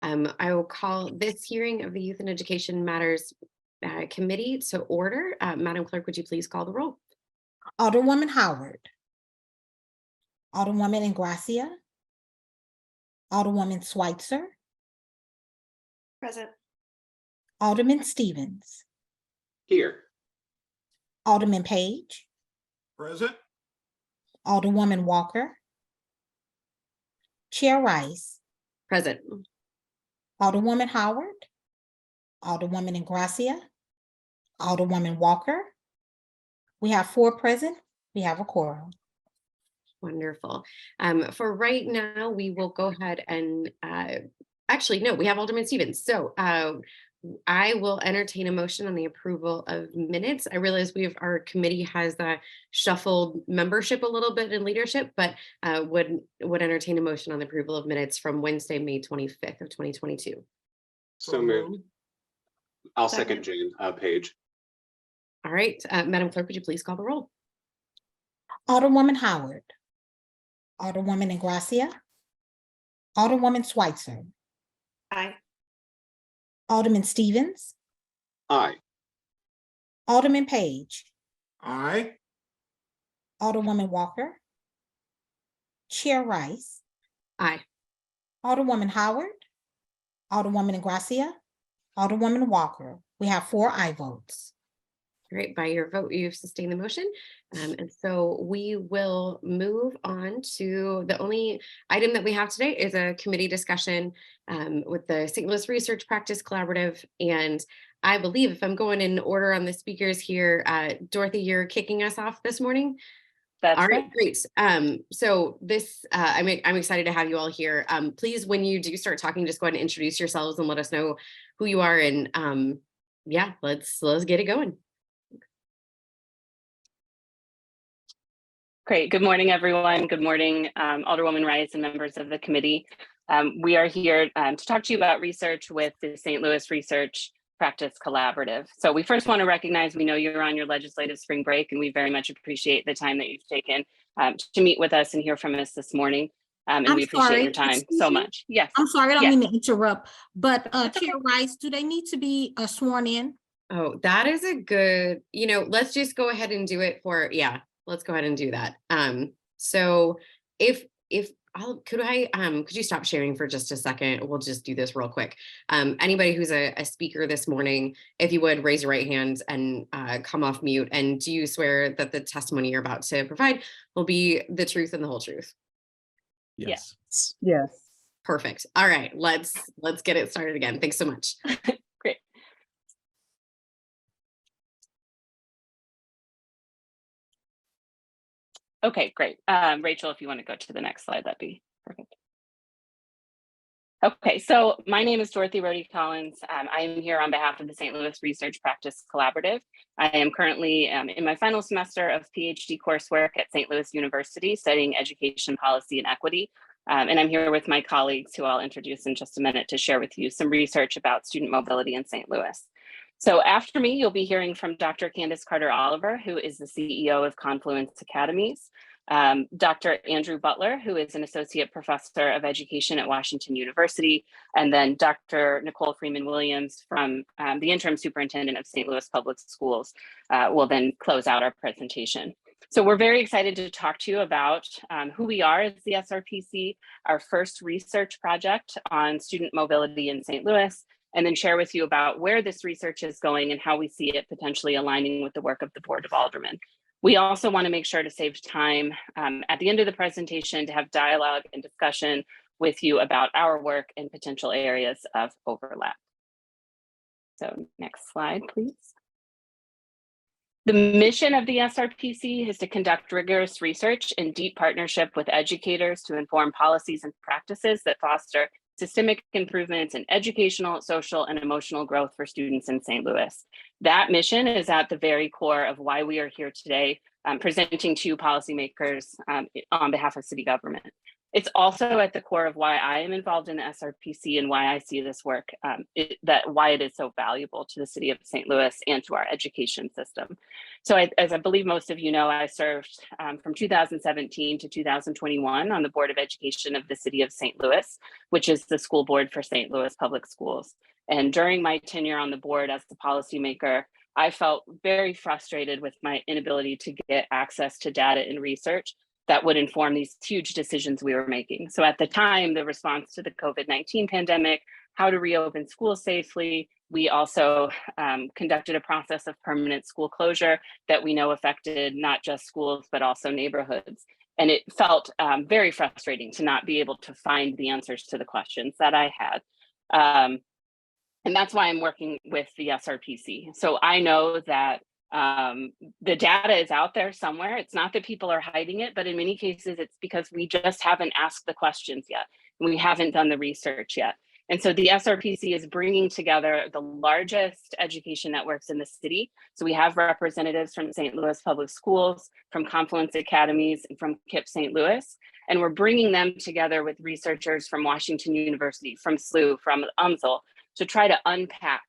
I will call this hearing of the Youth and Education Matters Committee to order. Madam Clerk, would you please call the roll? Alderwoman Howard, Alderwoman Ingracia, Alderwoman Schweitzer, Present. Alderman Stevens, Here. Alderman Page, Present. Alderwoman Walker, Chair Rice, Present. Alderwoman Howard, Alderwoman Ingracia, Alderwoman Walker. We have 4 present. We have a quorum. Wonderful. For right now, we will go ahead and actually, no, we have Alderman Stevens. So I will entertain a motion on the approval of minutes. I realize our committee has shuffled membership a little bit in leadership, but would entertain a motion on the approval of minutes from Wednesday, May 25th of 2022. So moved. I'll second Jane Page. All right, Madam Clerk, would you please call the roll? Alderwoman Howard, Alderwoman Ingracia, Alderwoman Schweitzer, Aye. Alderman Stevens, Aye. Alderman Page, Aye. Alderwoman Walker, Chair Rice, Aye. Alderwoman Howard, Alderwoman Ingracia, Alderwoman Walker. We have 4 aye votes. Great, by your vote, you've sustained the motion. And so we will move on to the only item that we have today is a committee discussion with the St. Louis Research Practice Collaborative. And I believe if I'm going in order on the speakers here, Dorothy, you're kicking us off this morning. That's all right, right. great. So this, I'm excited to have you all here. Please, when you do start talking, just go ahead and introduce yourselves and let us know who you are. And yeah, let's get it going. Great. Good morning, everyone. Good morning, Alderwoman Rice and members of the committee. We are here to talk to you about research with the St. Louis Research Practice Collaborative. So we first want to recognize, we know you're on your legislative spring break, and we very much appreciate the time that you've taken to meet with us and hear from us this morning. And we appreciate your time so much. Yes. I'm sorry, I don't mean to interrupt, but Chair Rice, do they need to be sworn in? Oh, that is a good, let's just go ahead and do it let's go ahead and do that. So could you stop sharing for just a second? We'll just do this real quick. Anybody who's a speaker this morning, if you would raise your right hand and come off mute. And do you swear that the testimony you're about to provide will be the truth and the whole truth? Yes. Yes. Perfect. All right, let's get it started again. Thanks so much. Great. Okay, great. Rachel, if you want to go to the next slide, that'd be perfect. Okay, so my name is Dorothy Rhodey Collins. I am here on behalf of the St. Louis Research Practice Collaborative. I am currently in my final semester of PhD coursework at St. Louis University studying education policy and equity. And I'm here with my colleagues who I'll introduce in just a minute to share with you some research about student mobility in St. Louis. So after me, you'll be hearing from Dr. Candace Carter-Oliver, who is the CEO of Confluence Academies, Dr. Andrew Butler, who is an associate professor of education at Washington University, and then Dr. Nicole Freeman Williams from the interim superintendent of St. Louis Public Schools will then close out our presentation. So we're very excited to talk to you about who we are as the SRPC, our first research project on student mobility in St. Louis, and then share with you about where this research is going and how we see it potentially aligning with the work of the Board of Aldermen. We also want to make sure to save time at the end of the presentation to have dialogue and discussion with you about our work and potential areas of overlap. So next slide, please. The mission of the SRPC is to conduct rigorous research in deep partnership with educators to inform policies and practices that foster systemic improvements in educational, social, and emotional growth for students in St. Louis. That mission is at the very core of why we are here today, presenting to policymakers on behalf of city government. It's also at the core of why I am involved in the SRPC and why I see this work, why it is so valuable to the city of St. Louis and to our education system. So as I believe most of you know, I served from 2017 to 2021 on the Board of Education of the city of St. Louis, which is the school board for St. Louis Public Schools. And during my tenure on the board as the policymaker, I felt very frustrated with my inability to get access to data and research that would inform these huge decisions we were making. So at the time, the response to the COVID-19 pandemic, how to reopen schools safely, we also conducted a process of permanent school closure that we know affected not just schools, but also neighborhoods. And it felt very frustrating to not be able to find the answers to the questions that I had. And that's why I'm working with the SRPC. So I know that the data is out there somewhere. It's not that people are hiding it, but in many cases, it's because we just haven't asked the questions yet. And we haven't done the research yet. And so the SRPC is bringing together the largest education networks in the city. So we have representatives from St. Louis Public Schools, from Confluence Academies, and from KIPP St. Louis. And we're bringing them together with researchers from Washington University, from SLU, from UMSL, to try to unpack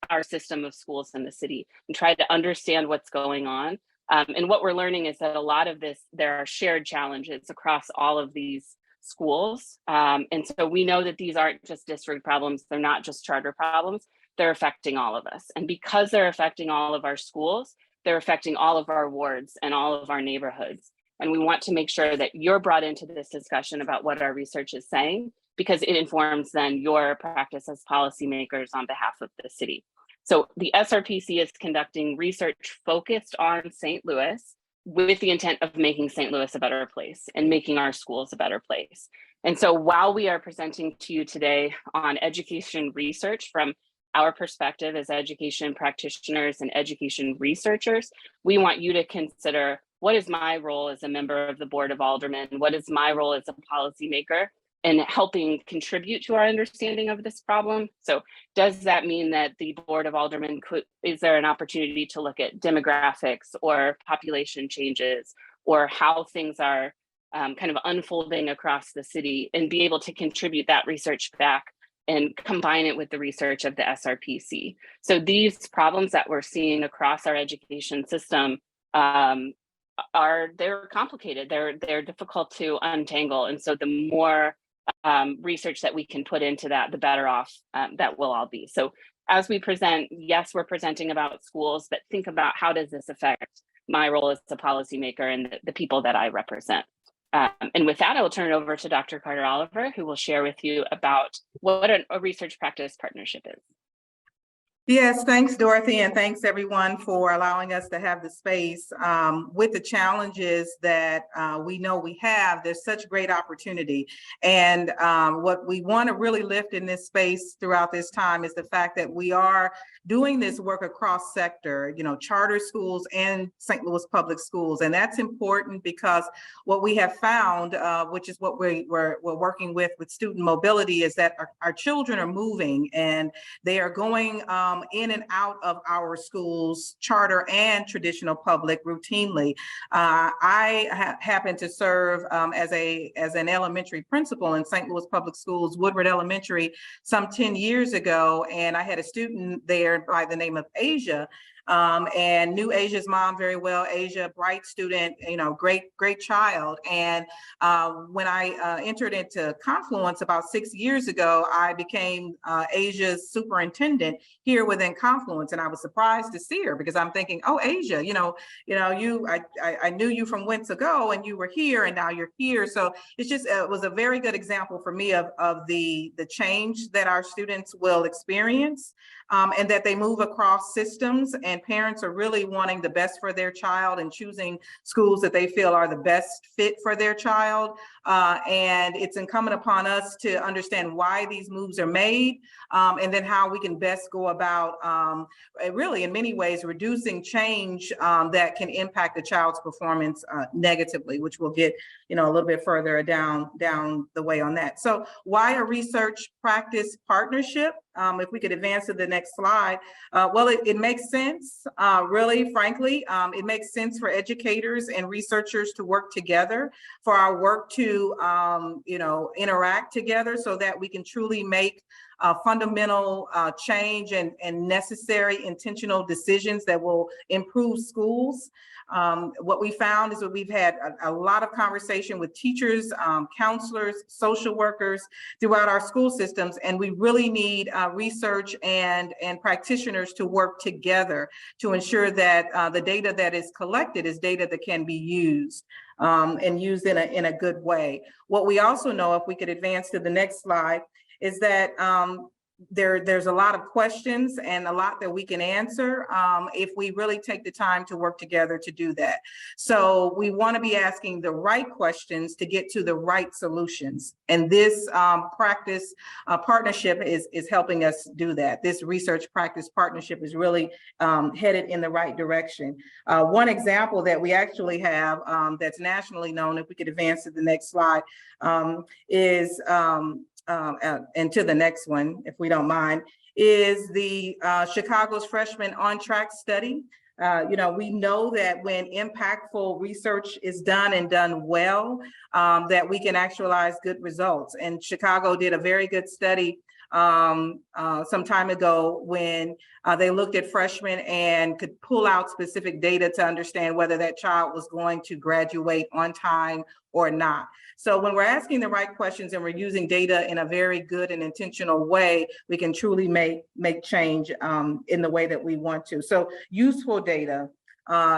our system of schools in the city and try to understand what's going on. And what we're learning is that a lot of this, there are shared challenges across all of these schools. And so we know that these aren't just district problems, they're not just charter problems, they're affecting all of us. And because they're affecting all of our schools, they're affecting all of our wards and all of our neighborhoods. And we want to make sure that you're brought into this discussion about what our research is saying, because it informs then your practice as policymakers on behalf of the city. So the SRPC is conducting research focused on St. Louis with the intent of making St. Louis a better place and making our schools a better place. And so while we are presenting to you today on education research from our perspective as education practitioners and education researchers, we want you to consider, what is my role as a member of the Board of Aldermen? What is my role as a policymaker in helping contribute to our understanding of this problem? So does that mean that the Board of Aldermen is there an opportunity to look at demographics or population changes or how things are kind of unfolding across the city and be able to contribute that research back and combine it with the research of the SRPC? So these problems that we're seeing across our education system they're complicated, they're difficult to untangle. And so the more research that we can put into that, the better off that we'll all be. So as we present, yes, we're presenting about schools, but think about how does this affect my role as a policymaker and the people that I represent. And with that, I will turn it over to Dr. Carter Oliver, who will share with you about what a research practice partnership is. Yes, thanks, Dorothy, and thanks everyone for allowing us to have the space. With the challenges that we know we have, there's such great opportunity. And what we want to really lift in this space throughout this time is the fact that we are doing this work across sector, charter schools and St. Louis Public Schools. And that's important because what we have found, which is what we're working with student mobility, is that our children are moving and they are going in and out of our schools, charter and traditional public, routinely. I happen to serve as an elementary principal in St. Louis Public Schools, Woodward Elementary, some 10 years ago, and I had a student there by the name of Asia. And knew Asia's mom very well. Asia, bright student, great child. And when I entered into Confluence about 6 years ago, I became Asia's superintendent here within Confluence. And I was surprised to see her because I'm thinking, oh, Asia, I knew you from whence ago and you were here and now you're here. So it's just, it was a very good example for me of the change that our students will experience. And that they move across systems, and parents are really wanting the best for their child and choosing schools that they feel are the best fit for their child. And it's incumbent upon us to understand why these moves are made, and then how we can best go about really in many ways reducing change that can impact the child's performance negatively, which we'll get a little bit further down the way on that. So why a research practice partnership? if we could advance to the next slide. Well, it makes sense, really, frankly. It makes sense for educators and researchers to work together, for our work to, interact together so that we can truly make fundamental change and necessary intentional decisions that will improve schools. What we found is that we've had a lot of conversation with teachers, counselors, social workers throughout our school systems, and we really need research and practitioners to work together to ensure that the data that is collected is data that can be used and used in a good way. What we also know, if we could advance to the next slide, is that there's a lot of questions and a lot that we can answer if we really take the time to work together to do that. So we want to be asking the right questions to get to the right solutions. And this practice partnership is helping us do that. This research practice partnership is really headed in the right direction. One example that we actually have that's nationally known, if we could advance to the next slide, is and to the next one, if we don't mind, is the Chicago's Freshman On Track study. We know that when impactful research is done and done well, that we can actualize good results. And Chicago did a very good study some time ago when they looked at freshmen and could pull out specific data to understand whether that child was going to graduate on time or not. So when we're asking the right questions and we're using data in a very good and intentional way, we can truly make change in the way that we want to. So useful data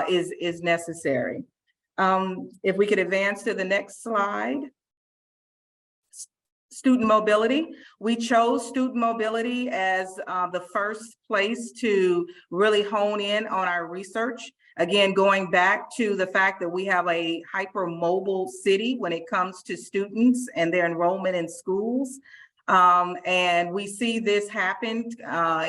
is necessary. If we could advance to the next slide. Student mobility. We chose student mobility as the first place to really hone in on our research. Again, going back to the fact that we have a hypermobile city when it comes to students and their enrollment in schools. And we see this happen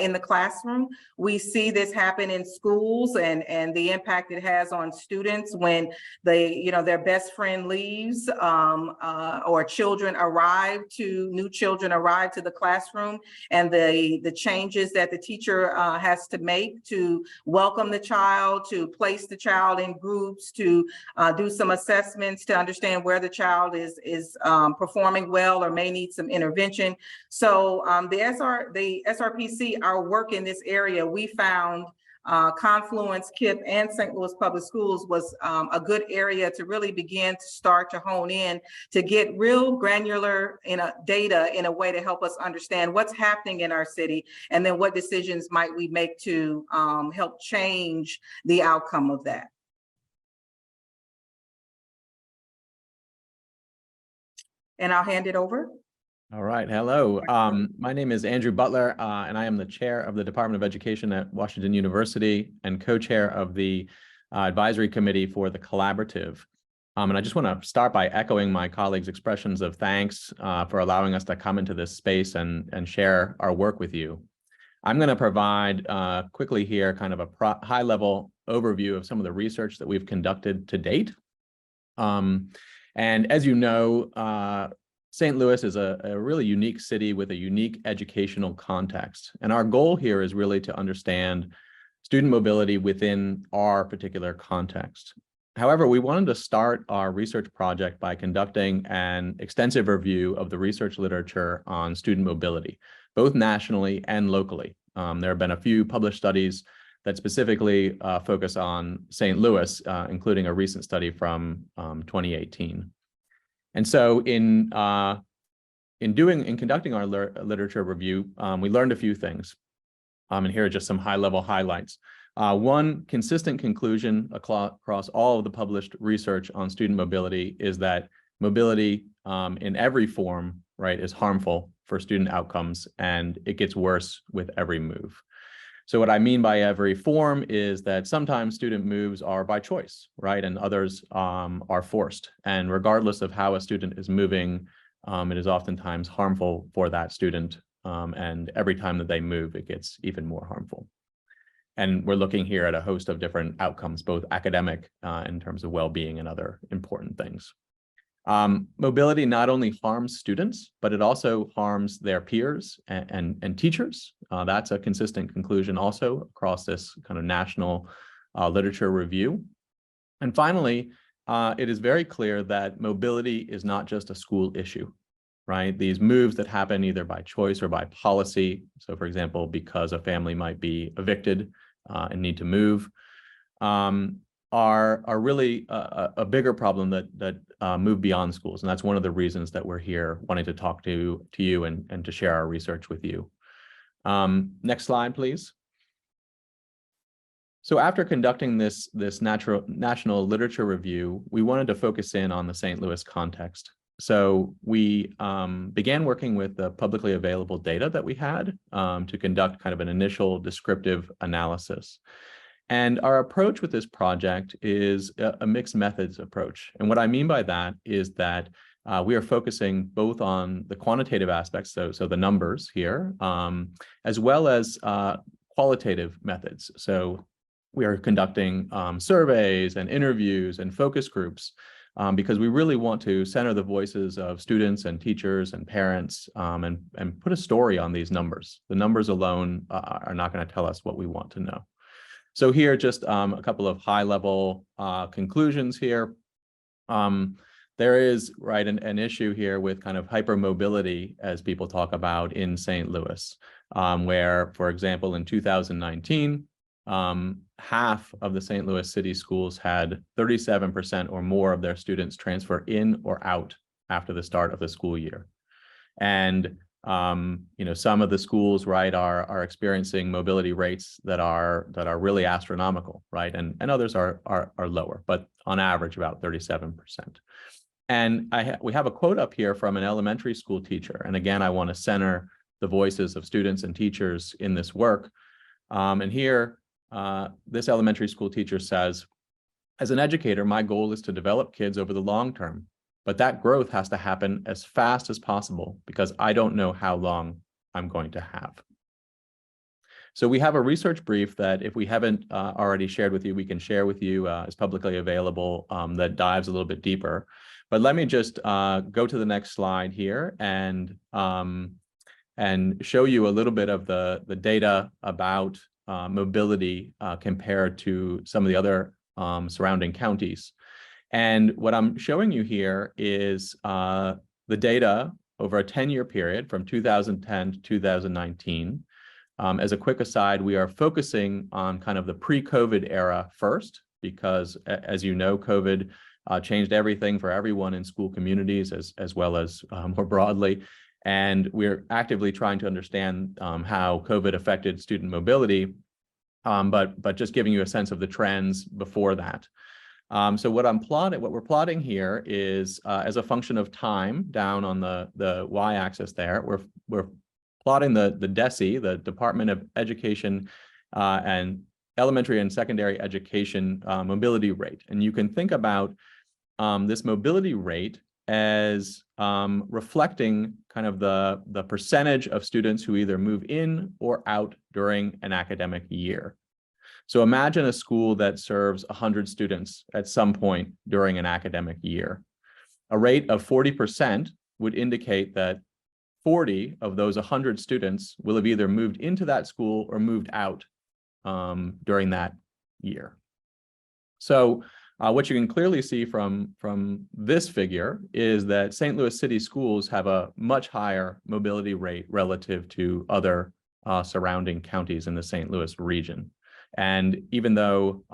in the classroom. We see this happen in schools and the impact it has on students when their best friend leaves or new children arrive to the classroom, and the changes that the teacher has to make to welcome the child, to place the child in groups, to do some assessments to understand where the child is performing well or may need some intervention. So the SRPC, our work in this area, we found Confluence, KIPP, and St. Louis Public Schools was a good area to really begin to start to hone in, to get real granular data in a way to help us understand what's happening in our city, and then what decisions might we make to help change the outcome of that. And I'll hand it over. All right. Hello. My name is Andrew Butler, and I am the chair of the Department of Education at Washington University and co-chair of the advisory committee for the collaborative. And I just want to start by echoing my colleagues' expressions of thanks for allowing us to come into this space and share our work with you. I'm going to provide quickly here kind of a high-level overview of some of the research that we've conducted to date. And as you know, St. Louis is a really unique city with a unique educational context. And our goal here is really to understand student mobility within our particular context. However, we wanted to start our research project by conducting an extensive review of the research literature on student mobility, both nationally and locally. There have been a few published studies that specifically focus on St. Louis, including a recent study from 2018. And so in conducting our literature review, we learned a few things. And here are just some high-level highlights. One consistent conclusion across all of the published research on student mobility is that mobility in every form, right, is harmful for student outcomes, and it gets worse with every move. So what I mean by every form is that sometimes student moves are by choice, right? And others are forced. And regardless of how a student is moving, it is oftentimes harmful for that student. And every time that they move, it gets even more harmful. And we're looking here at a host of different outcomes, both academic in terms of well-being and other important things. Mobility not only harms students, but it also harms their peers and teachers. That's a consistent conclusion also across this kind of national literature review. And finally, it is very clear that mobility is not just a school issue, right? These moves that happen either by choice or by policy, so for example, because a family might be evicted and need to move, are really a bigger problem that move beyond schools. And that's one of the reasons that we're here wanting to talk to you and to share our research with you. Next slide, please. So after conducting this national literature review, we wanted to focus in on the St. Louis context. So we began working with the publicly available data that we had to conduct kind of an initial descriptive analysis. And our approach with this project is a mixed methods approach. And what I mean by that is that we are focusing both on the quantitative aspects, so the numbers here, as well as qualitative methods. So we are conducting surveys and interviews and focus groups because we really want to center the voices of students and teachers and parents and put a story on these numbers. The numbers alone are not going to tell us what we want to know. So here, just a couple of high-level conclusions here. There is, right, an issue here with kind of hypermobility, as people talk about in St. Louis, where, for example, in 2019, half of the St. Louis city schools had 37% or more of their students transfer in or out after the start of the school year. And some of the schools, right, are experiencing mobility rates that are really astronomical, right, and others are lower, but on average about 37%. And we have a quote up here from an elementary school teacher, and again, I want to center the voices of students and teachers in this work. And here, this elementary school teacher says, "As an educator, my goal is to develop kids over the long term. But that growth has to happen as fast as possible because I don't know how long I'm going to have." So we have a research brief that if we haven't already shared with you, we can share with you as publicly available that dives a little bit deeper. But let me just go to the next slide here and show you a little bit of the data about mobility compared to some of the other surrounding counties. And what I'm showing you here is the data over a 10-year period from 2010 to 2019. As a quick aside, we are focusing on kind of the pre-COVID era first, because as you know, COVID changed everything for everyone in school communities as well as more broadly. And we're actively trying to understand how COVID affected student mobility, but just giving you a sense of the trends before that. So what we're plotting here is as a function of time down on the y-axis there, we're plotting the DESE, the Department of Education and Elementary and Secondary Education mobility rate. And you can think about this mobility rate as reflecting kind of the percentage of students who either move in or out during an academic year. So imagine a school that serves 100 students at some point during an academic year. A rate of 40% would indicate that 40 of those 100 students will have either moved into that school or moved out during that year. So what you can clearly see from this figure is that St. Louis City schools have a much higher mobility rate relative to other surrounding counties in the St. Louis region. And even though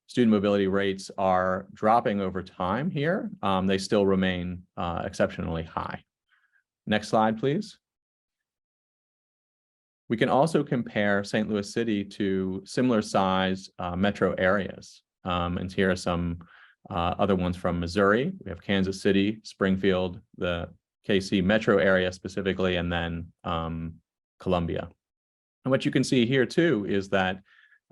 student mobility rates are dropping over time here, they still remain exceptionally high. Next slide, please. We can also compare St. Louis City to similar size metro areas. And here are some other ones from Missouri. We have Kansas City, Springfield, the KC metro area specifically, and then Columbia. And what you can see here too is that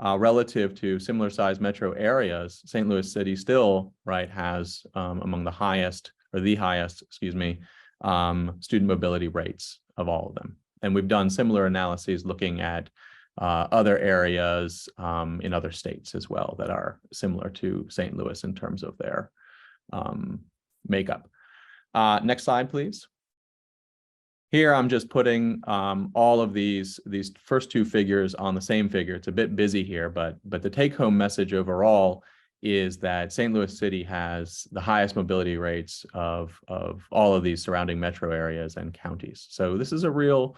relative to similar size metro areas, St. Louis City still, right, has among the highest, or the highest, excuse me, student mobility rates of all of them. And we've done similar analyses looking at other areas in other states as well that are similar to St. Louis in terms of their makeup. Next slide, please. Here, I'm just putting all of these first two figures on the same figure. It's a bit busy here, but the take-home message overall is that St. Louis City has the highest mobility rates of all of these surrounding metro areas and counties. So this is a real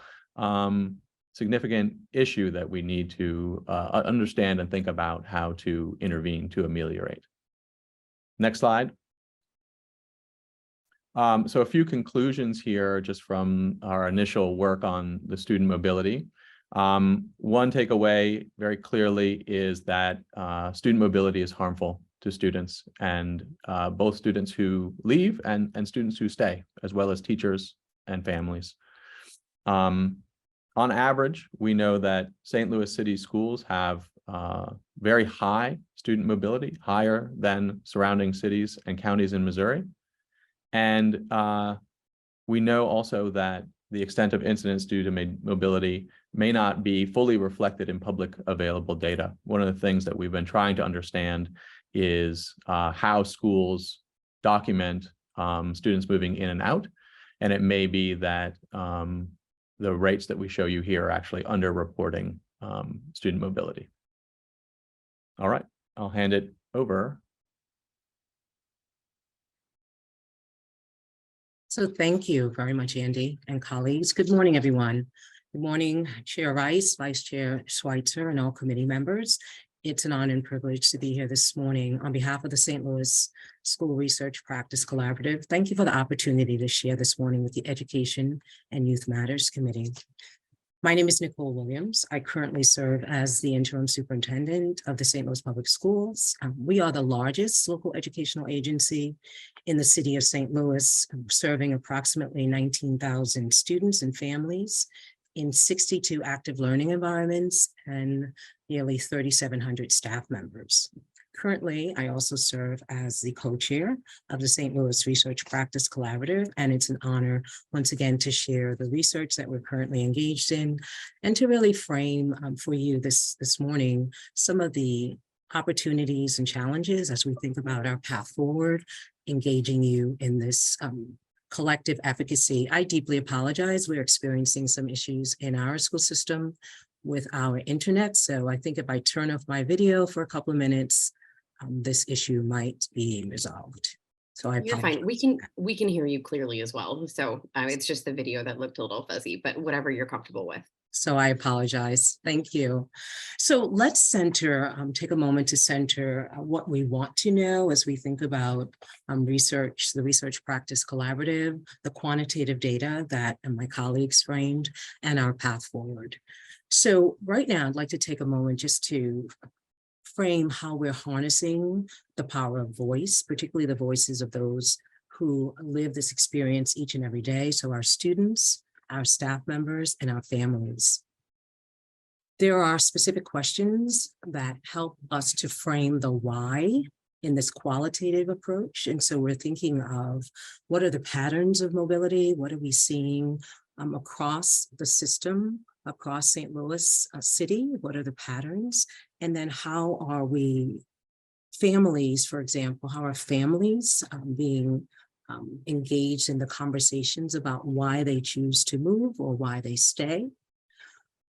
significant issue that we need to understand and think about how to intervene to ameliorate. Next slide. So a few conclusions here just from our initial work on the student mobility. One takeaway very clearly is that student mobility is harmful to students, and both students who leave and students who stay, as well as teachers and families. On average, we know that St. Louis City schools have very high student mobility, higher than surrounding cities and counties in Missouri. And we know also that the extent of incidents due to mobility may not be fully reflected in public available data. One of the things that we've been trying to understand is how schools document students moving in and out. And it may be that the rates that we show you here are actually underreporting student mobility. All right, I'll hand it over. So thank you very much, Andy and colleagues. Good morning, everyone. Good morning, Chair Rice, Vice Chair Schweitzer, and all committee members. It's an honor and privilege to be here this morning on behalf of the St. Louis School Research Practice Collaborative. Thank you for the opportunity to share this morning with the Education and Youth Matters Committee. My name is Nicole Williams. I currently serve as the interim superintendent of the St. Louis Public Schools. We are the largest local educational agency in the city of St. Louis, serving approximately 19,000 students and families in 62 active learning environments and nearly 3,700 staff members. Currently, I also serve as the co-chair of the St. Louis Research Practice Collaborative, and it's an honor once again to share the research that we're currently engaged in and to really frame for you this morning some of the opportunities and challenges as we think about our path forward, engaging you in this collective efficacy. I deeply apologize. We're experiencing some issues in our school system with our internet. So I think if I turn off my video for a couple of minutes, this issue might be resolved. So You're fine. We can hear you clearly as well. So it's just the video that looked a little fuzzy, but whatever you're comfortable with. So I apologize. Thank you. So let's center, take a moment to center what we want to know as we think about research, the Research Practice Collaborative, the quantitative data that my colleagues framed, and our path forward. So right now, I'd like to take a moment just to frame how we're harnessing the power of voice, particularly the voices of those who live this experience each and every day. So our students, our staff members, and our families. There are specific questions that help us to frame the why in this qualitative approach. And so we're thinking of what are the patterns of mobility? What are we seeing across the system, across St. Louis City? What are the patterns? And then how are we, families, for example, how are families being engaged in the conversations about why they choose to move or why they stay?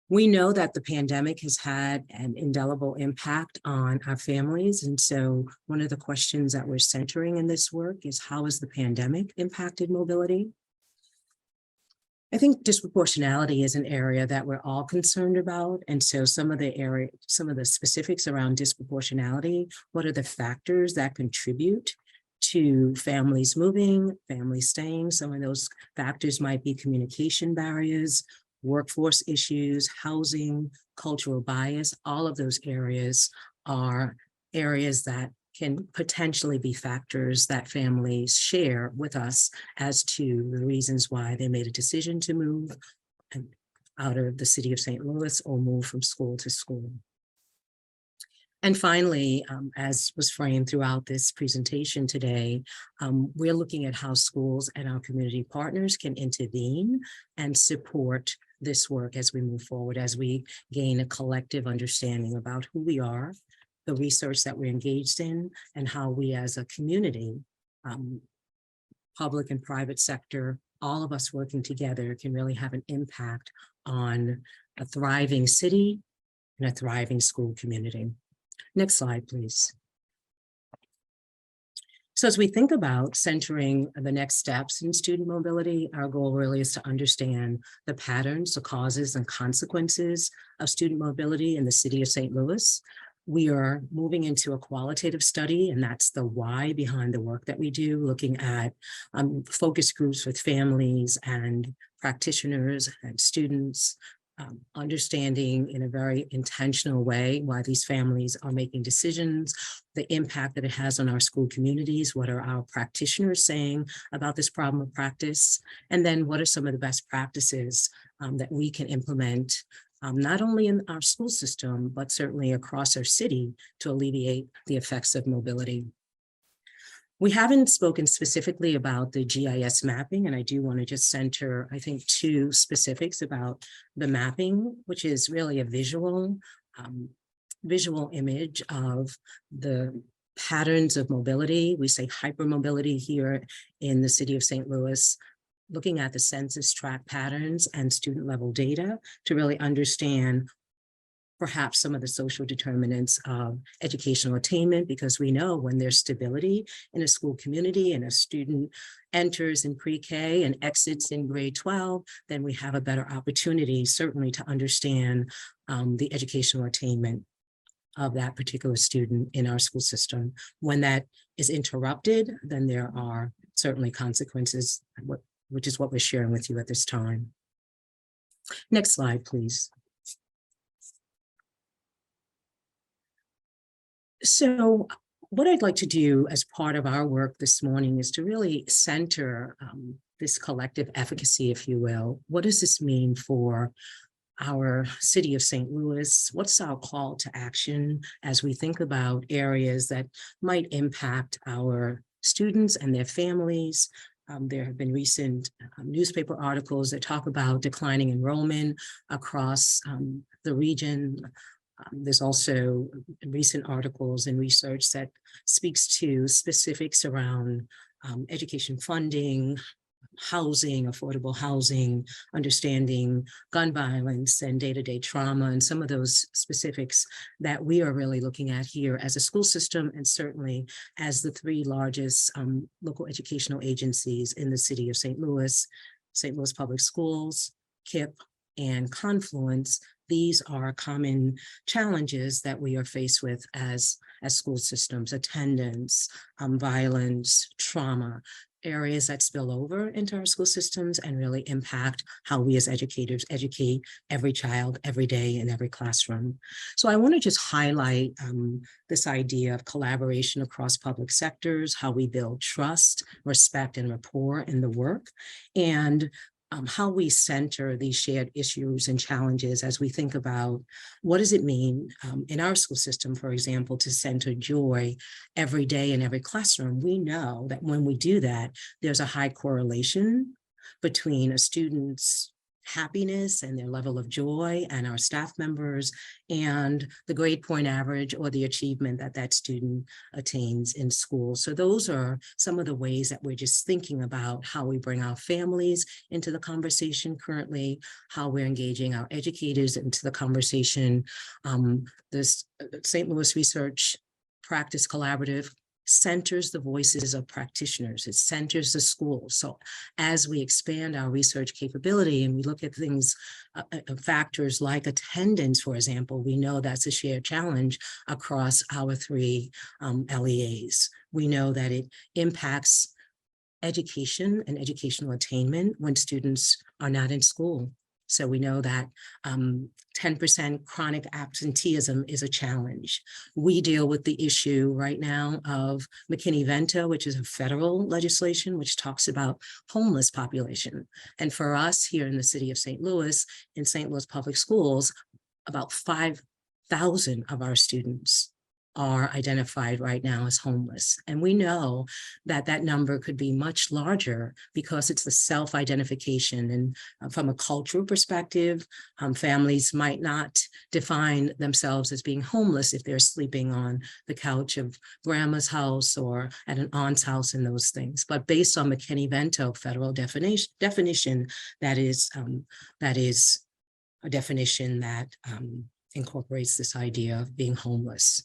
We know that the pandemic has had an indelible impact on our families. And so one of the questions that we're centering in this work is how has the pandemic impacted mobility? I think disproportionality is an area that we're all concerned about. And so some of the specifics around disproportionality, what are the factors that contribute to families moving, families staying? Some of those factors might be communication barriers, workforce issues, housing, cultural bias. All of those areas are areas that can potentially be factors that families share with us as to the reasons why they made a decision to move out of the city of St. Louis or move from school to school. And finally, as was framed throughout this presentation today, we're looking at how schools and our community partners can intervene and support this work as we move forward, as we gain a collective understanding about who we are, the research that we're engaged in, and how we as a community public and private sector, all of us working together can really have an impact on a thriving city and a thriving school community. Next slide, please. So as we think about centering the next steps in student mobility, our goal really is to understand the patterns, the causes and consequences of student mobility in the city of St. Louis. We are moving into a qualitative study, and that's the why behind the work that we do, looking at focus groups with families and practitioners and students, understanding in a very intentional way why these families are making decisions, the impact that it has on our school communities, what are our practitioners saying about this problem of practice, and then what are some of the best practices that we can implement not only in our school system, but certainly across our city to alleviate the effects of mobility. We haven't spoken specifically about the GIS mapping, and I do want to just center, I think, two specifics about the mapping, which is really a visual image of the patterns of mobility. We say hypermobility here in the city of St. Louis, looking at the census tract patterns and student level data to really understand perhaps some of the social determinants of educational attainment, because we know when there's stability in a school community and a student enters in pre-K and exits in grade 12, then we have a better opportunity certainly to understand the educational attainment of that particular student in our school system. When that is interrupted, then there are certainly consequences, which is what we're sharing with you at this time. Next slide, please. So what I'd like to do as part of our work this morning is to really center this collective efficacy, if you will. What does this mean for our city of St. Louis? What's our call to action as we think about areas that might impact our students and their families? There have been recent newspaper articles that talk about declining enrollment across the region. There's also recent articles and research that speaks to specifics around education funding, housing, affordable housing, understanding gun violence and day-to-day trauma, and some of those specifics that we are really looking at here as a school system, and certainly as the three largest local educational agencies in the city of St. Louis Public Schools, KIPP, and Confluence. These are common challenges that we are faced with as school systems: attendance, violence, trauma, areas that spill over into our school systems and really impact how we as educators educate every child every day in every classroom. So I want to just highlight this idea of collaboration across public sectors, how we build trust, respect, and rapport in the work, and how we center these shared issues and challenges as we think about what does it mean in our school system, for example, to center joy every day in every classroom. We know that when we do that, there's a high correlation between a student's happiness and their level of joy and our staff members and the grade point average or the achievement that that student attains in school. So those are some of the ways that we're just thinking about how we bring our families into the conversation currently, how we're engaging our educators into the conversation. This St. Louis Research Practice Collaborative centers the voices of practitioners. It centers the schools. So as we expand our research capability and we look at things, factors like attendance, for example, we know that's a shared challenge across our three LEAs. We know that it impacts education and educational attainment when students are not in school. So we know that 10% chronic absenteeism is a challenge. We deal with the issue right now of McKinney-Vento, which is a federal legislation which talks about homeless population. And for us here in the city of St. Louis, in St. Louis Public Schools, about 5,000 of our students are identified right now as homeless. And we know that that number could be much larger because it's the self-identification. And from a cultural perspective, families might not define themselves as being homeless if they're sleeping on the couch of grandma's house or at an aunt's house and those things. But based on McKinney-Vento federal definition, that is a definition that incorporates this idea of being homeless.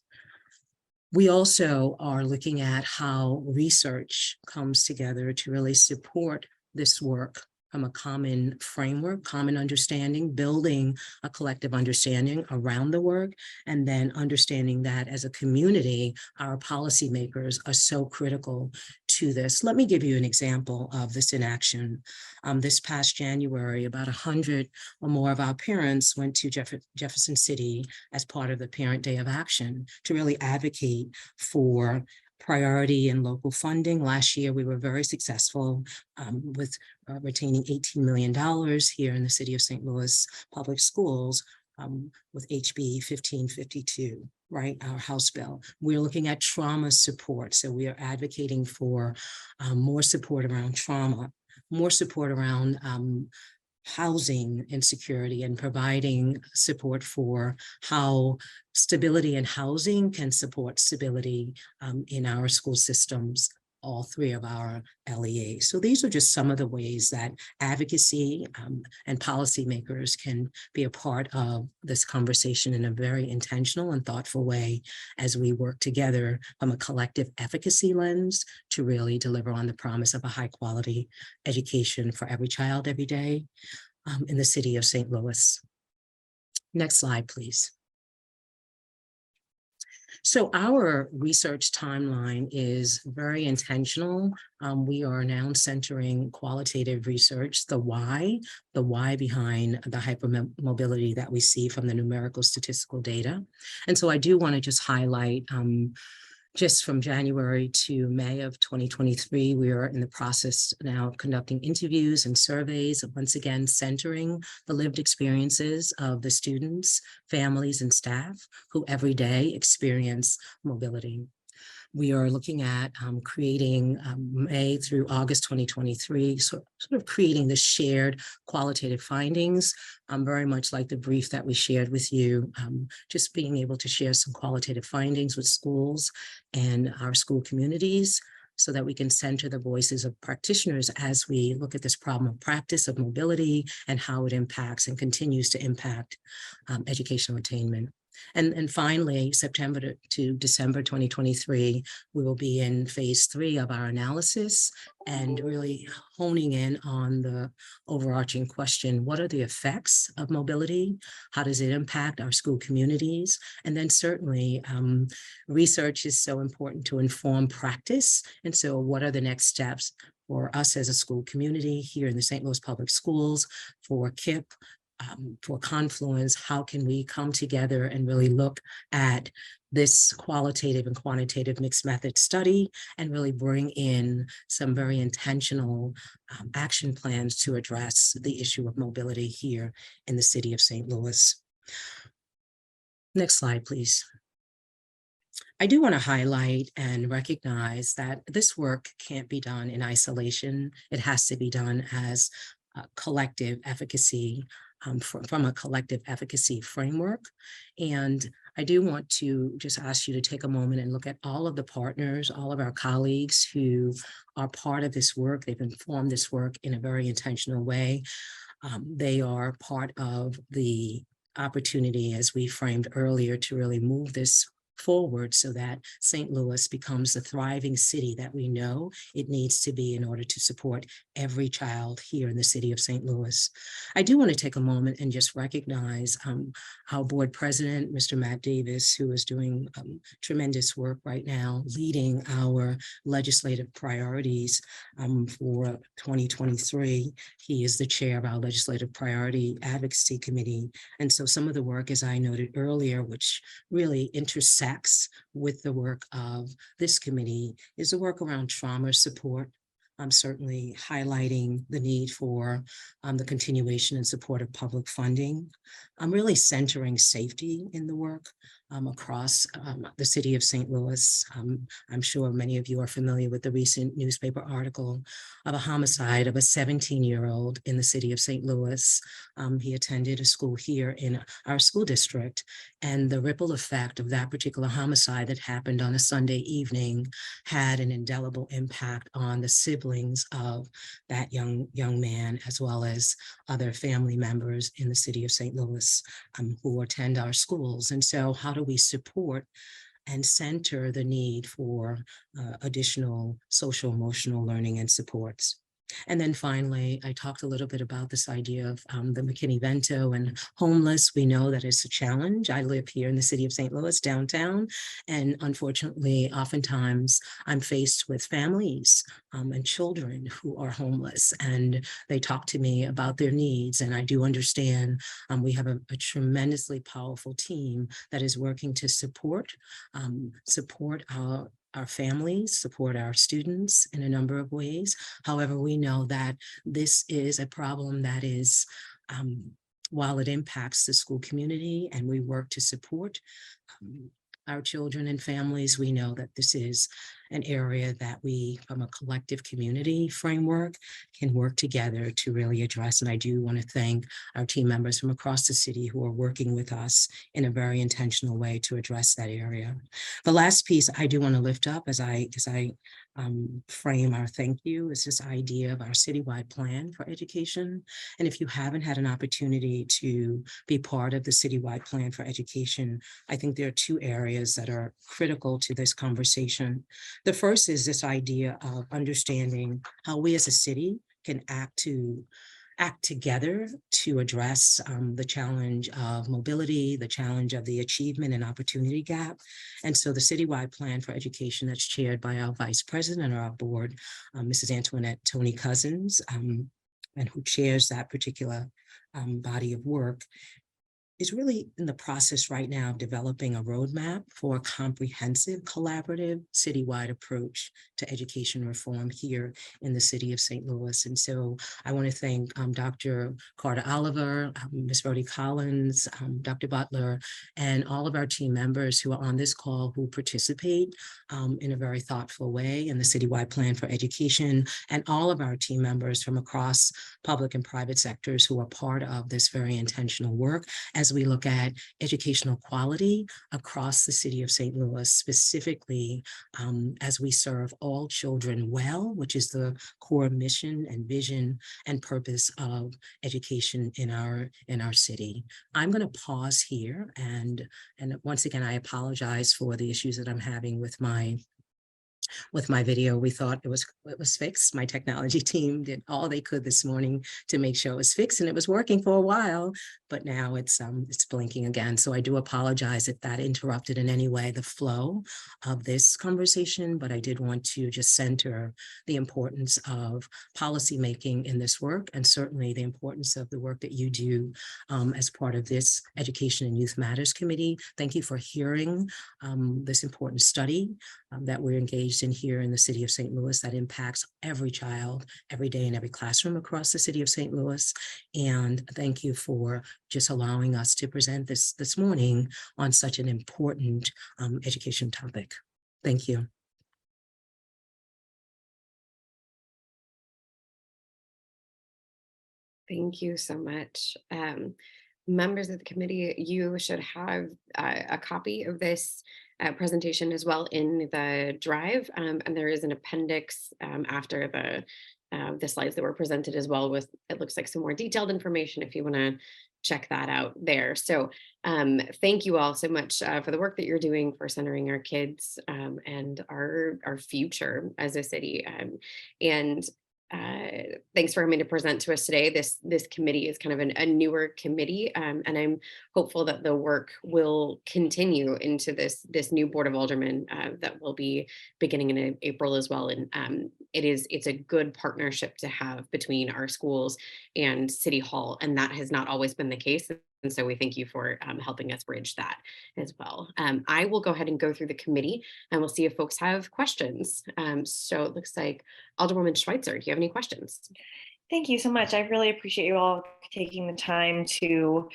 We also are looking at how research comes together to really support this work from a common framework, common understanding, building a collective understanding around the work, and then understanding that as a community, our policymakers are so critical to this. Let me give you an example of this in action. This past January, about 100 or more of our parents went to Jefferson City as part of the Parent Day of Action to really advocate for priority and local funding. Last year, we were very successful with retaining $18 million here in the city of St. Louis Public Schools with HB 1552, right, our House bill. We're looking at trauma support. So we are advocating for more support around trauma, more support around housing insecurity, and providing support for how stability in housing can support stability in our school systems, all three of our LEAs. So these are just some of the ways that advocacy and policymakers can be a part of this conversation in a very intentional and thoughtful way as we work together from a collective efficacy lens to really deliver on the promise of a high quality education for every child every day in the city of St. Louis. Next slide, please. So our research timeline is very intentional. We are now centering qualitative research, the why behind the hypermobility that we see from the numerical statistical data. And so I do want to just highlight just from January to May of 2023, we are in the process now of conducting interviews and surveys, once again, centering the lived experiences of the students, families, and staff who every day experience mobility. We are looking at creating May through August 2023, sort of creating the shared qualitative findings, very much like the brief that we shared with you, just being able to share some qualitative findings with schools and our school communities so that we can center the voices of practitioners as we look at this problem of practice of mobility and how it impacts and continues to impact educational attainment. And finally, September to December 2023, we will be in phase 3 of our analysis and really honing in on the overarching question, what are the effects of mobility? How does it impact our school communities? And then certainly research is so important to inform practice. And so what are the next steps for us as a school community here in the St. Louis Public Schools, for KIPP, for Confluence? How can we come together and really look at this qualitative and quantitative mixed method study and really bring in some very intentional action plans to address the issue of mobility here in the city of St. Louis. Next slide, please. I do want to highlight and recognize that this work can't be done in isolation. It has to be done as collective efficacy from a collective efficacy framework. And I do want to just ask you to take a moment and look at all of the partners, all of our colleagues who are part of this work. They've informed this work in a very intentional way. They are part of the opportunity, as we framed earlier, to really move this forward so that St. Louis becomes the thriving city that we know it needs to be in order to support every child here in the city of St. Louis. I do want to take a moment and just recognize our board president, Mr. Matt Davis, who is doing tremendous work right now, leading our legislative priorities for 2023. He is the chair of our Legislative Priority Advocacy Committee. And so some of the work, as I noted earlier, which really intersects with the work of this committee, is the work around trauma support. I'm certainly highlighting the need for the continuation and support of public funding. I'm really centering safety in the work. across the city of St. Louis. I'm sure many of you are familiar with the recent newspaper article of a homicide of a 17-year-old in the city of St. Louis. He attended a school here in our school district, and the ripple effect of that particular homicide that happened on a Sunday evening had an indelible impact on the siblings of that young man, as well as other family members in the city of St. Louis who attend our schools. And so how do we support and center the need for additional social emotional learning and supports? And then finally, I talked a little bit about this idea of the McKinney-Vento and homeless. We know that it's a challenge. I live here in the city of St. Louis, downtown, and unfortunately, oftentimes I'm faced with families and children who are homeless, and they talk to me about their needs. And I do understand we have a tremendously powerful team that is working to support our families, support our students in a number of ways. However, we know that this is a problem that is, while it impacts the school community and we work to support our children and families, we know that this is an area that we, from a collective community framework, can work together to really address. And I do want to thank our team members from across the city who are working with us in a very intentional way to address that area. The last piece I do want to lift up as I frame our thank you is this idea of our citywide plan for education. And if you haven't had an opportunity to be part of the citywide plan for education, I think there are two areas that are critical to this conversation. The first is this idea of understanding how we as a city can act together to address the challenge of mobility, the challenge of the achievement and opportunity gap. And so the citywide plan for education that's chaired by our vice president or our board, Mrs. Antoinette Tony Cousins, and who chairs that particular body of work, is really in the process right now of developing a roadmap for a comprehensive, collaborative, citywide approach to education reform here in the city of St. Louis. And so I want to thank Dr. Carter Oliver, Ms. Rhodey Collins, Dr. Butler, and all of our team members who are on this call who participate in a very thoughtful way in the citywide plan for education, and all of our team members from across public and private sectors who are part of this very intentional work as we look at educational quality across the city of St. Louis, specifically as we serve all children well, which is the core mission and vision and purpose of education in our city. I'm going to pause here, and once again, I apologize for the issues that I'm having with my video. We thought it was fixed. My technology team did all they could this morning to make sure it was fixed, and it was working for a while, but now it's blinking again. So I do apologize if that interrupted in any way the flow of this conversation, but I did want to just center the importance of policymaking in this work, and certainly the importance of the work that you do as part of this Education and Youth Matters Committee. Thank you for hearing this important study that we're engaged in here in the city of St. Louis that impacts every child, every day in every classroom across the city of St. Louis. And thank you for just allowing us to present this morning on such an important education topic. Thank you. Thank you so much. Members of the committee, you should have a copy of this presentation as well in the drive, and there is an appendix after the slides that were presented as well, with, it looks like, some more detailed information if you want to check that out there. So thank you all so much for the work that you're doing for centering our kids and our future as a city. And thanks for coming to present to us today. This committee is kind of a newer committee, and I'm hopeful that the work will continue into this new Board of Aldermen that will be beginning in April as well. And it's a good partnership to have between our schools and City Hall, and that has not always been the case. And so we thank you for helping us bridge that as well. I will go ahead and go through the committee, and we'll see if folks have questions. So it looks like Alderwoman Schweitzer, do you have any questions? Thank you so much. I really appreciate you all taking the time to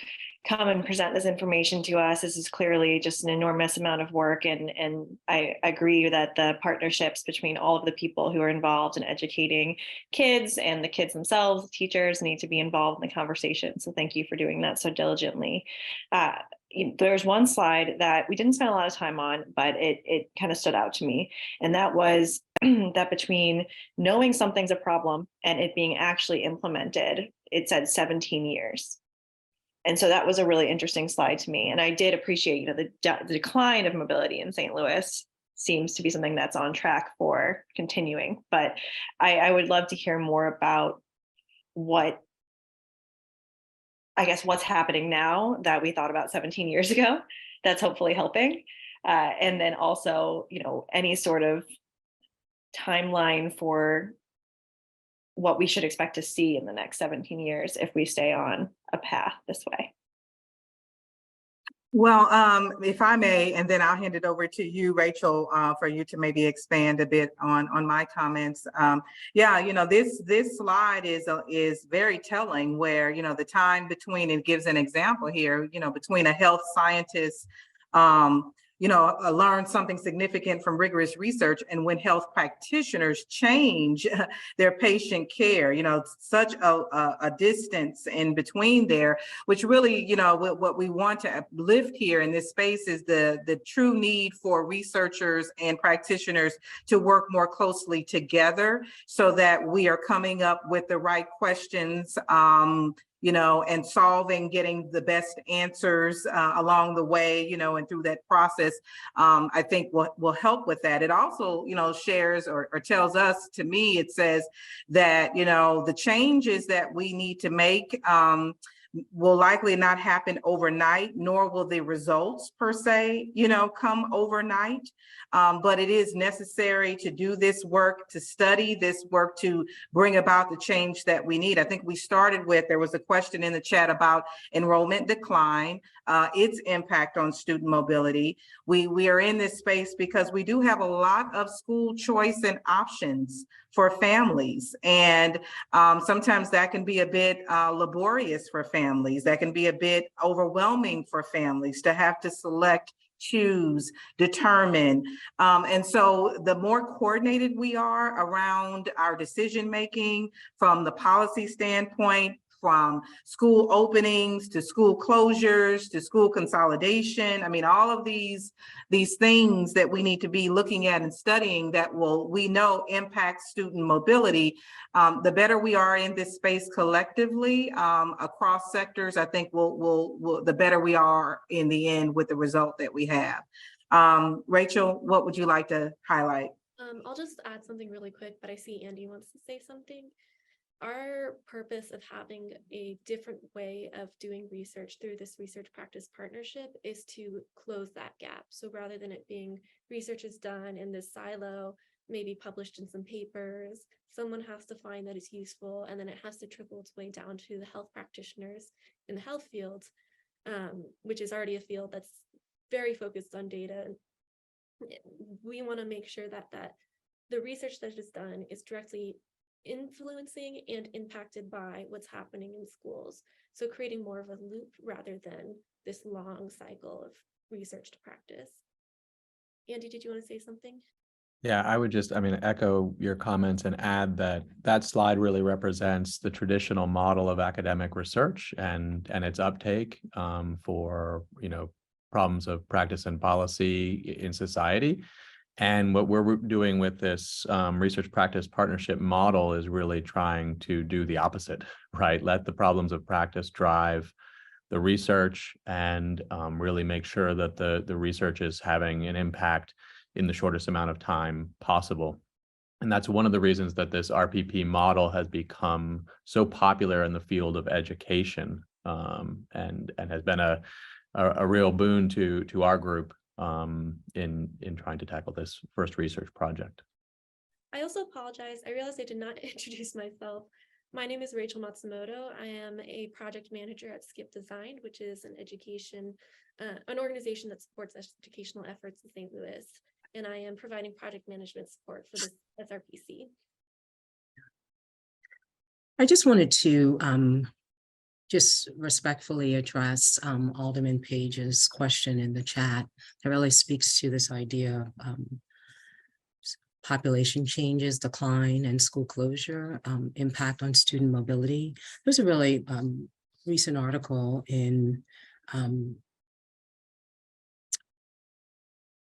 come and present this information to us. This is clearly just an enormous amount of work. And I agree that the partnerships between all of the people who are involved in educating kids and the kids themselves, teachers, need to be involved in the conversation. So thank you for doing that so diligently. There's one slide that we didn't spend a lot of time on, but it kind of stood out to me. And that was that between knowing something's a problem and it being actually implemented, it said 17 years. And so that was a really interesting slide to me. And I did appreciate, the decline of mobility in St. Louis seems to be something that's on track for continuing. But I would love to hear more about what's happening now that we thought about 17 years ago that's hopefully helping. And then also, any sort of timeline for what we should expect to see in the next 17 years if we stay on a path this way. Well, if I may, and then I'll hand it over to you, Rachel, for you to maybe expand a bit on my comments. This slide is very telling, where the time between, it gives an example here, between a health scientist learn something significant from rigorous research, and when health practitioners change their patient care, such a distance in between there, which really, what we want to lift here in this space is the true need for researchers and practitioners to work more closely together so that we are coming up with the right questions, and getting the best answers along the way, and through that process, I think will help with that. It also, shares or tells us, to me, it says that, the changes that we need to make will likely not happen overnight, nor will the results per se, come overnight. But it is necessary to do this work, to study this work, to bring about the change that we need. I think we started with, there was a question in the chat about enrollment decline, its impact on student mobility. We are in this space because we do have a lot of school choice and options for families. And sometimes that can be a bit laborious for families. That can be a bit overwhelming for families to have to select, choose, determine. And so the more coordinated we are around our decision-making from the policy standpoint, from school openings to school closures to school consolidation. I mean, all of these things that we need to be looking at and studying that we know impact student mobility. The better we are in this space collectively across sectors, I think the better we are in the end with the result that we have. Rachel, what would you like to highlight? I'll just add something really quick, but I see Andy wants to say something. Our purpose of having a different way of doing research through this research practice partnership is to close that gap. So rather than it being research is done in this silo, maybe published in some papers, someone has to find that it's useful, and then it has to trickle its way down to the health practitioners in the health field, which is already a field that's very focused on data. We want to make sure that the research that is done is directly influencing and impacted by what's happening in schools. So creating more of a loop rather than this long cycle of research to practice. Andy, did you want to say something? Yeah, I would just, echo your comments and add that slide really represents the traditional model of academic research and its uptake for, problems of practice and policy in society. And what we're doing with this research practice partnership model is really trying to do the opposite, right? Let the problems of practice drive the research and really make sure that the research is having an impact in the shortest amount of time possible. And that's one of the reasons that this RPP model has become so popular in the field of education and has been a real boon to our group in trying to tackle this first research project. I also apologize. I realized I did not introduce myself. My name is Rachel Matsumoto. I am a project manager at Skip Design, which is an organization that supports educational efforts in St. Louis. And I am providing project management support for this SRPC. I just wanted to just respectfully address Alderman Page's question in the chat. It really speaks to this idea of population changes, decline, and school closure, impact on student mobility. There's a really recent article in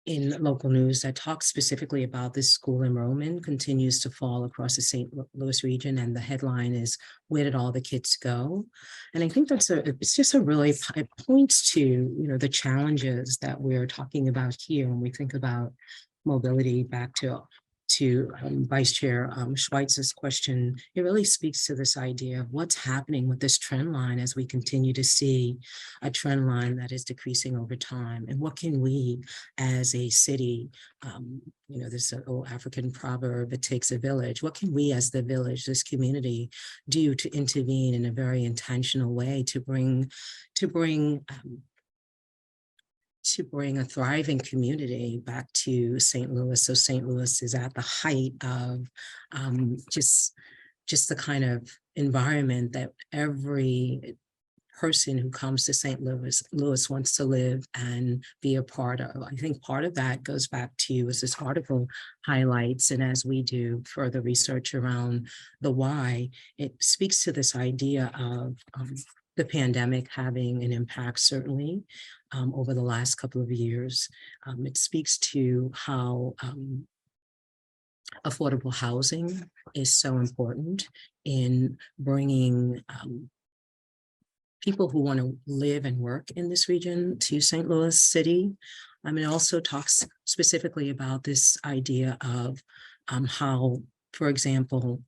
local news that talks specifically about this school enrollment continues to fall across the St. Louis region. And the headline is, where did all the kids go? And I think it's just a really, it points to, you know, the challenges that we're talking about here when we think about mobility. Back to Vice Chair Schweitzer's question, it really speaks to this idea of what's happening with this trend line as we continue to see a trend line that is decreasing over time. And what can we as a city, you know, this old African proverb, it takes a village. What can we as the village, this community, do to intervene in a very intentional way to bring a thriving community back to St. Louis. So St. Louis is at the height of just the kind of environment that every person who comes to St. Louis wants to live and be a part of. I think part of that goes back to, as this article highlights, and as we do further research around the why, it speaks to this idea of the pandemic having an impact, certainly, over the last couple of years. It speaks to how affordable housing is so important in bringing people who want to live and work in this region to St. Louis City. It also talks specifically about this idea of how, for example,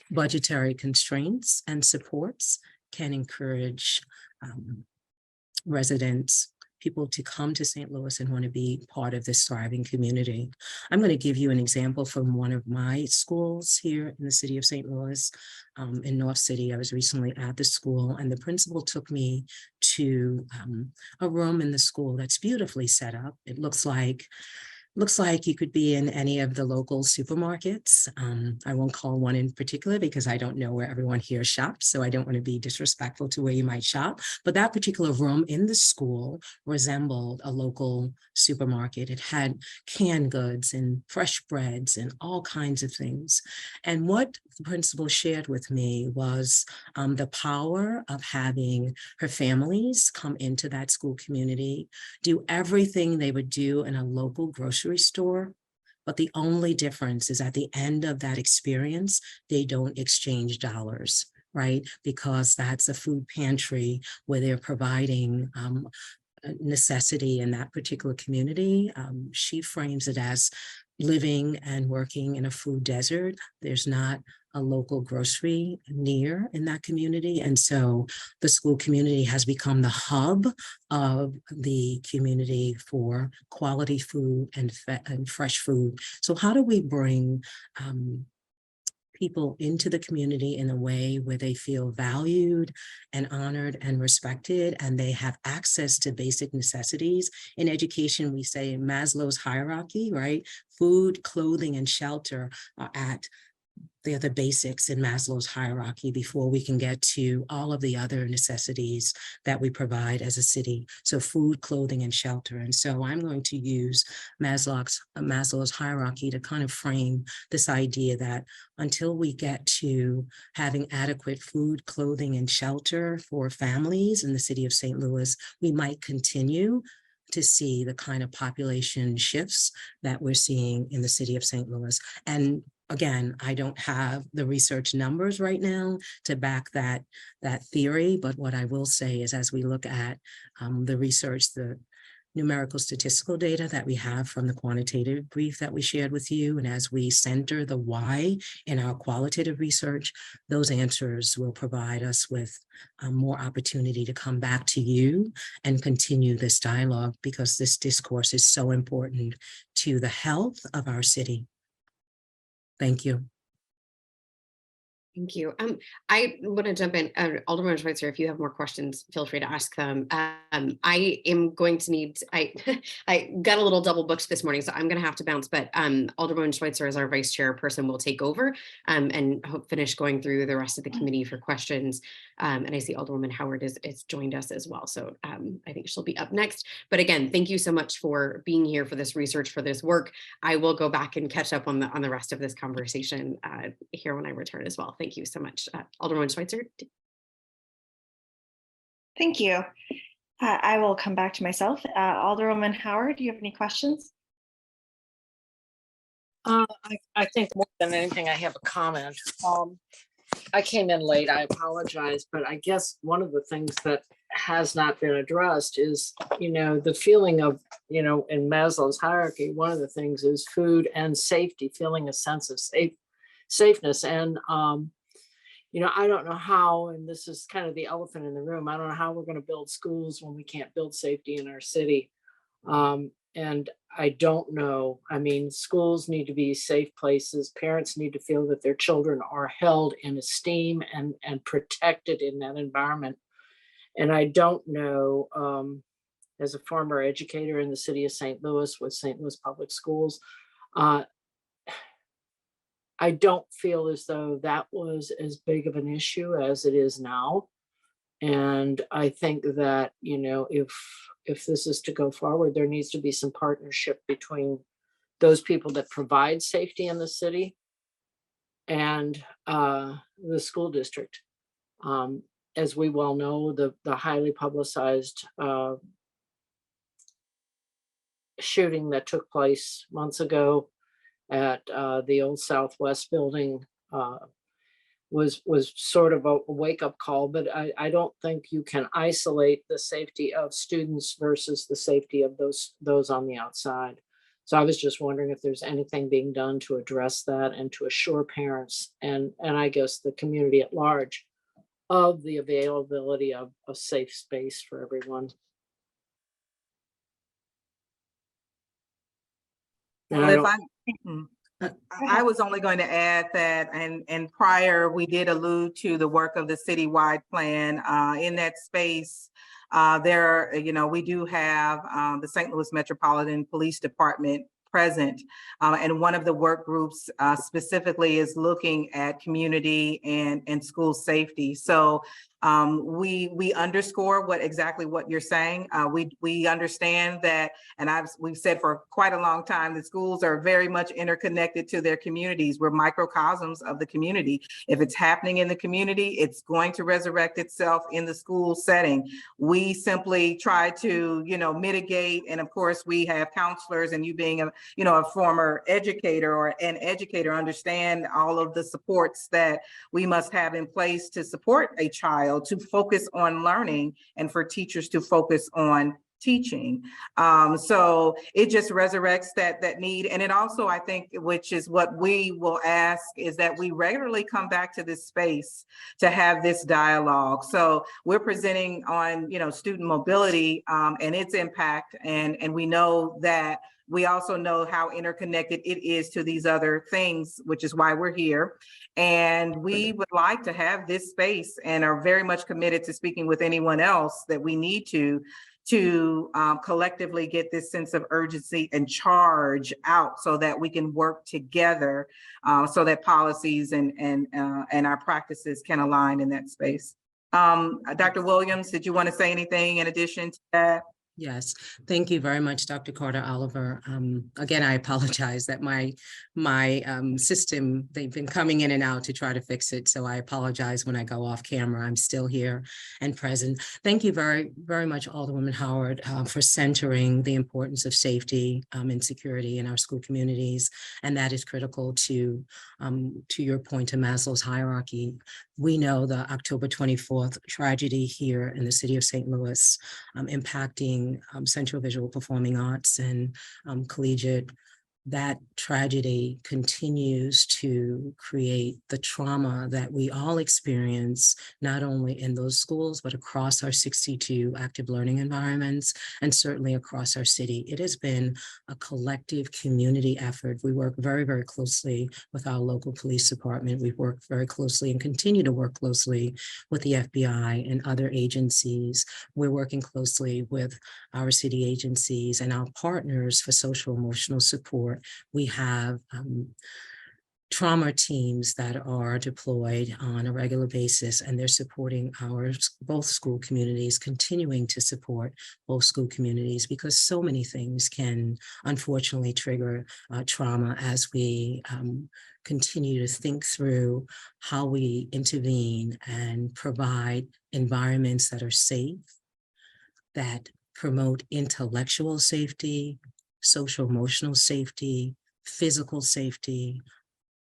budgetary constraints and supports can encourage residents, people to come to St. Louis and want to be part of this thriving community. I'm going to give you an example from one of my schools here in the city of St. Louis, in North City. I was recently at the school, and the principal took me to a room in the school that's beautifully set up. It looks like you could be in any of the local supermarkets. I won't call one in particular because I don't know where everyone here shops, so I don't want to be disrespectful to where you might shop. But that particular room in the school resembled a local supermarket. It had canned goods and fresh breads and all kinds of things. And what the principal shared with me was the power of having her families come into that school community, do everything they would do in a local grocery store, but the only difference is at the end of that experience, they don't exchange dollars, right? Because that's a food pantry where they're providing necessity in that particular community. She frames it as living and working in a food desert. There's not a local grocery near in that community. And so the school community has become the hub of the community for quality food and fresh food. So how do we bring people into the community in a way where they feel valued and honored and respected, and they have access to basic necessities? In education, we say Maslow's hierarchy, right? Food, clothing, and shelter they're the basics in Maslow's hierarchy before we can get to all of the other necessities that we provide as a city. So food, clothing, and shelter. And so I'm going to use Maslow's hierarchy to kind of frame this idea that until we get to having adequate food, clothing, and shelter for families in the city of St. Louis, we might continue to see the kind of population shifts that we're seeing in the city of St. Louis. And again, I don't have the research numbers right now to back that theory, but what I will say is as we look at the research, the numerical statistical data that we have from the quantitative brief that we shared with you, and as we center the why in our qualitative research, those answers will provide us with more opportunity to come back to you and continue this dialogue, because this discourse is so important to the health of our city. Thank you. Thank you. I want to jump in. Alderman Schweitzer, if you have more questions, feel free to ask them. I am going to need, I got a little double booked this morning, so I'm going to have to bounce, but Alderman Schweitzer as our vice chairperson will take over and finish going through the rest of the committee for questions. And I see Alderwoman Howard is joined us as well. So I think she'll be up next. But again, thank you so much for being here for this research, for this work. I will go back and catch up on the rest of this conversation here when I return as well. Thank you so much. Alderman Schweitzer. Thank you. I will come back to myself. Alderwoman Howard, do you have any questions? I think more than anything, I have a comment. I came in late, I apologize, but I guess one of the things that has not been addressed is, the feeling of, in Maslow's hierarchy, one of the things is food and safety, feeling a sense of safeness. And, I don't know how, and this is kind of the elephant in the room, I don't know how we're going to build schools when we can't build safety in our city. And I don't know, schools need to be safe places. Parents need to feel that their children are held in esteem and protected in that environment. And I don't know, as a former educator in the city of St. Louis with St. Louis Public Schools, I don't feel as though that was as big of an issue as it is now. And I think that, if this is to go forward, there needs to be some partnership between those people that provide safety in the city and the school district. As we well know, the highly publicized shooting that took place months ago at the old Southwest building was sort of a wake-up call, but I don't think you can isolate the safety of students versus the safety of those on the outside. So I was just wondering if there's anything being done to address that and to assure parents and I guess the community at large of the availability of a safe space for everyone. And I Well, don't- I was only going to add that, and prior, we did allude to the work of the citywide plan. In that space, there, we do have the St. Louis Metropolitan Police Department present. And one of the work groups specifically is looking at community and school safety. So we underscore exactly what you're saying. We understand that, and we've said for quite a long time that schools are very much interconnected to their communities. We're microcosms of the community. If it's happening in the community, it's going to resurrect itself in the school setting. We simply try to, mitigate, and of course we have counselors, and you being a former educator or an educator, understand all of the supports that we must have in place to support a child to focus on learning and for teachers to focus on teaching. So it just resurrects that need. And it also, I think, which is what we will ask, is that we regularly come back to this space to have this dialogue. So we're presenting on, student mobility and its impact. And we know that we also know how interconnected it is to these other things, which is why we're here. And we would like to have this space and are very much committed to speaking with anyone else that we need to collectively get this sense of urgency and charge out so that we can work together so that policies and our practices can align in that space. Dr. Williams, did you want to say anything in addition to that? Yes, thank you very much, Dr. Carter Oliver. Again, I apologize that my system, they've been coming in and out to try to fix it. So I apologize when I go off camera. I'm still here and present. Thank you very, very much, Alderwoman Howard, for centering the importance of safety and security in our school communities. And that is critical to your point to Maslow's hierarchy. We know the October 24th tragedy here in the city of St. Louis impacting Central Visual Performing Arts and collegiate that tragedy continues to create the trauma that we all experience, not only in those schools, but across our 62 active learning environments, and certainly across our city. It has been a collective community effort. We work very, very closely with our local police department. We've worked very closely and continue to work closely with the FBI and other agencies. We're working closely with our city agencies and our partners for social emotional support. We have trauma teams that are deployed on a regular basis, and they're supporting our both school communities, continuing to support both school communities, because so many things can unfortunately trigger trauma as we continue to think through how we intervene and provide environments that are safe, that promote intellectual safety, social emotional safety, physical safety.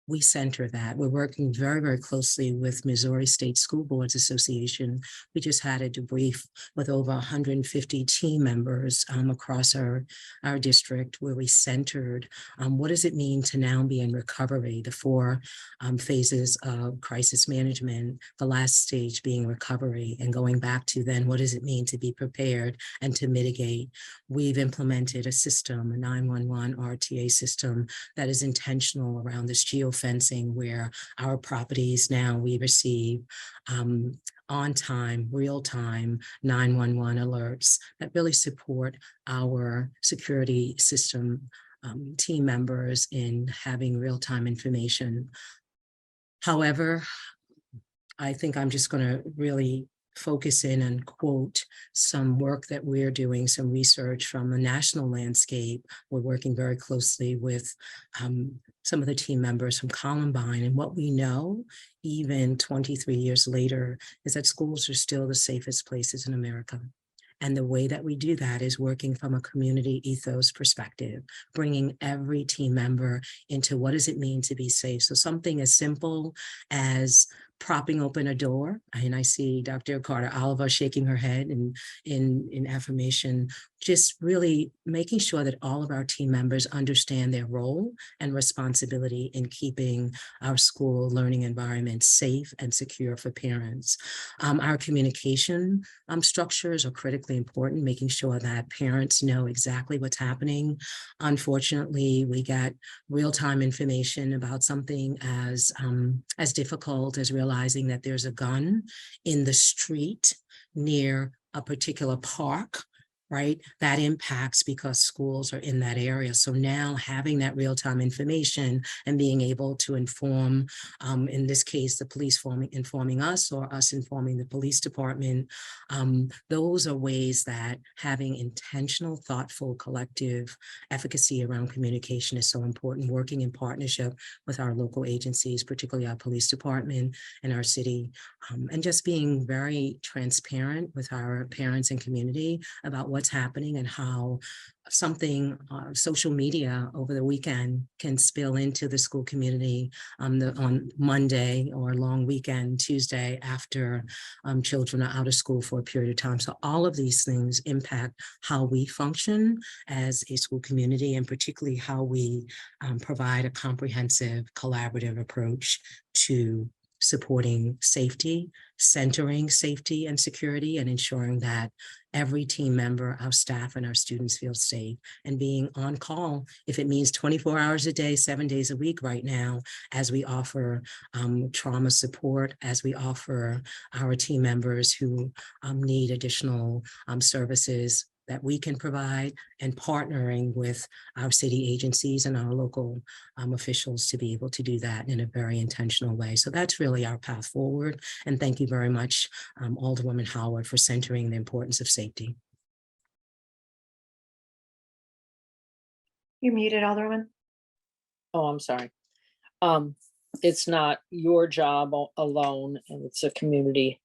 We center that. We're working very, very closely with Missouri State School Boards Association. We just had a debrief with over 150 team members across our district, where we centered what does it mean to now be in recovery, the 4 phases of crisis management, the last stage being recovery, and going back to then what does it mean to be prepared and to mitigate. We've implemented a system, a 911 RTA system that is intentional around this geofencing, where our properties now we receive on time, real time 911 alerts that really support our security system team members in having real time information. However, I think I'm just going to really focus in and quote some work that we're doing, some research from the national landscape. We're working very closely with some of the team members from Columbine. And what we know, even 23 years later, is that schools are still the safest places in America. And the way that we do that is working from a community ethos perspective, bringing every team member into what does it mean to be safe. So something as simple as propping open a door, and I see Dr. Carter Oliver shaking her head in affirmation, just really making sure that all of our team members understand their role and responsibility in keeping our school learning environment safe and secure for parents. Our communication structures are critically important, making sure that parents know exactly what's happening. Unfortunately, we get real-time information about something as difficult as realizing that there's a gun in the street near a particular park, right? That impacts because schools are in that area. So now having that real-time information and being able to inform, in this case, the police informing us or us informing the police department, those are ways that having intentional, thoughtful, collective efficacy around communication is so important, working in partnership with our local agencies, particularly our police department and our city, and just being very transparent with our parents and community about what's happening and how something social media over the weekend can spill into the school community on Monday or long weekend, Tuesday, after children are out of school for a period of time. So all of these things impact how we function as a school community, and particularly how we provide a comprehensive collaborative approach to supporting safety, centering safety and security, and ensuring that every team member, our staff, and our students feel safe, and being on call if it means 24 hours a day, 7 days a week right now, as we offer trauma support, as we offer our team members who need additional services that we can provide, and partnering with our city agencies and our local officials to be able to do that in a very intentional way. So that's really our path forward. And thank you very much, Alderwoman Howard, for centering the importance of safety. You're muted, Alderwoman. Oh, I'm sorry. It's not your job alone, and it's a community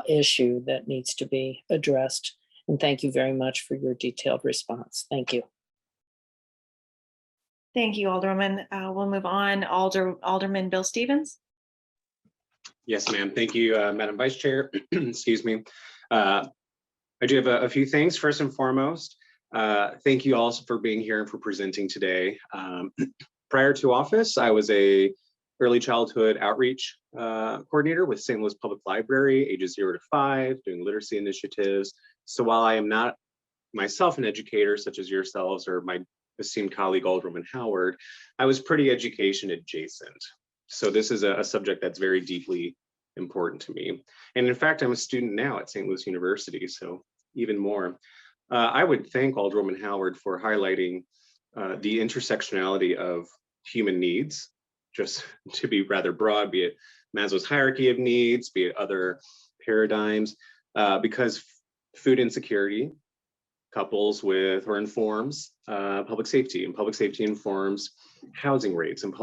issue that needs to be addressed. And thank you very much for your detailed response. Thank you. Thank you, Alderwoman. We'll move on. Alderman Bill Stevens. Yes, ma'am. Thank you, Madam Vice Chair. Excuse me. I do have a few things. First and foremost, Thank you all for being here and for presenting today. Prior to office, I was a early childhood outreach coordinator with St. Louis Public Library, ages 0 to 5, doing literacy initiatives. So while I am not myself an educator such as yourselves or my esteemed colleague Alderwoman Howard, I was pretty education adjacent. So this is a subject that's very deeply important to me. And in fact, I'm a student now at St. Louis University, so even more. I would thank Alderwoman Howard for highlighting the intersectionality of human needs, just to be rather broad, be it Maslow's hierarchy of needs, be it other paradigms, because food insecurity couples with or informs public safety, and public safety informs housing rates, and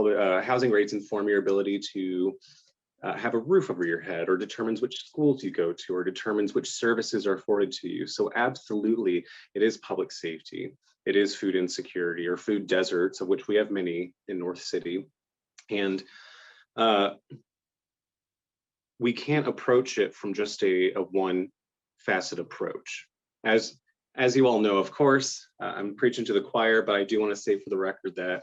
housing rates inform your ability to have a roof over your head, or determines which schools you go to, or determines which services are afforded to you. So absolutely, it is public safety. It is food insecurity or food deserts, of which we have many in North City. And we can't approach it from just a one facet approach. As you all know, of course, I'm preaching to the choir, but I do want to say for the record that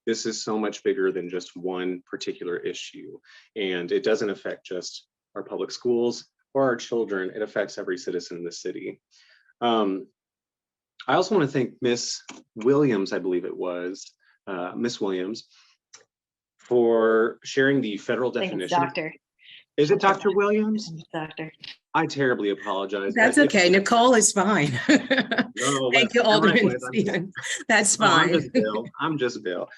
this is so much bigger than just one particular issue. And it doesn't affect just our public schools or our children, it affects every citizen in the city. I also want to thank Miss Williams, I believe it was, Miss Williams, for sharing the federal I think it's definition. Dr. Is it Dr. Williams? Doctor. I terribly apologize. That's but it's- okay. Nicole is fine. No, Thank you, am I Alderman with? Stevens. That's Oh, I'm fine. just Bill. I'm just Bill.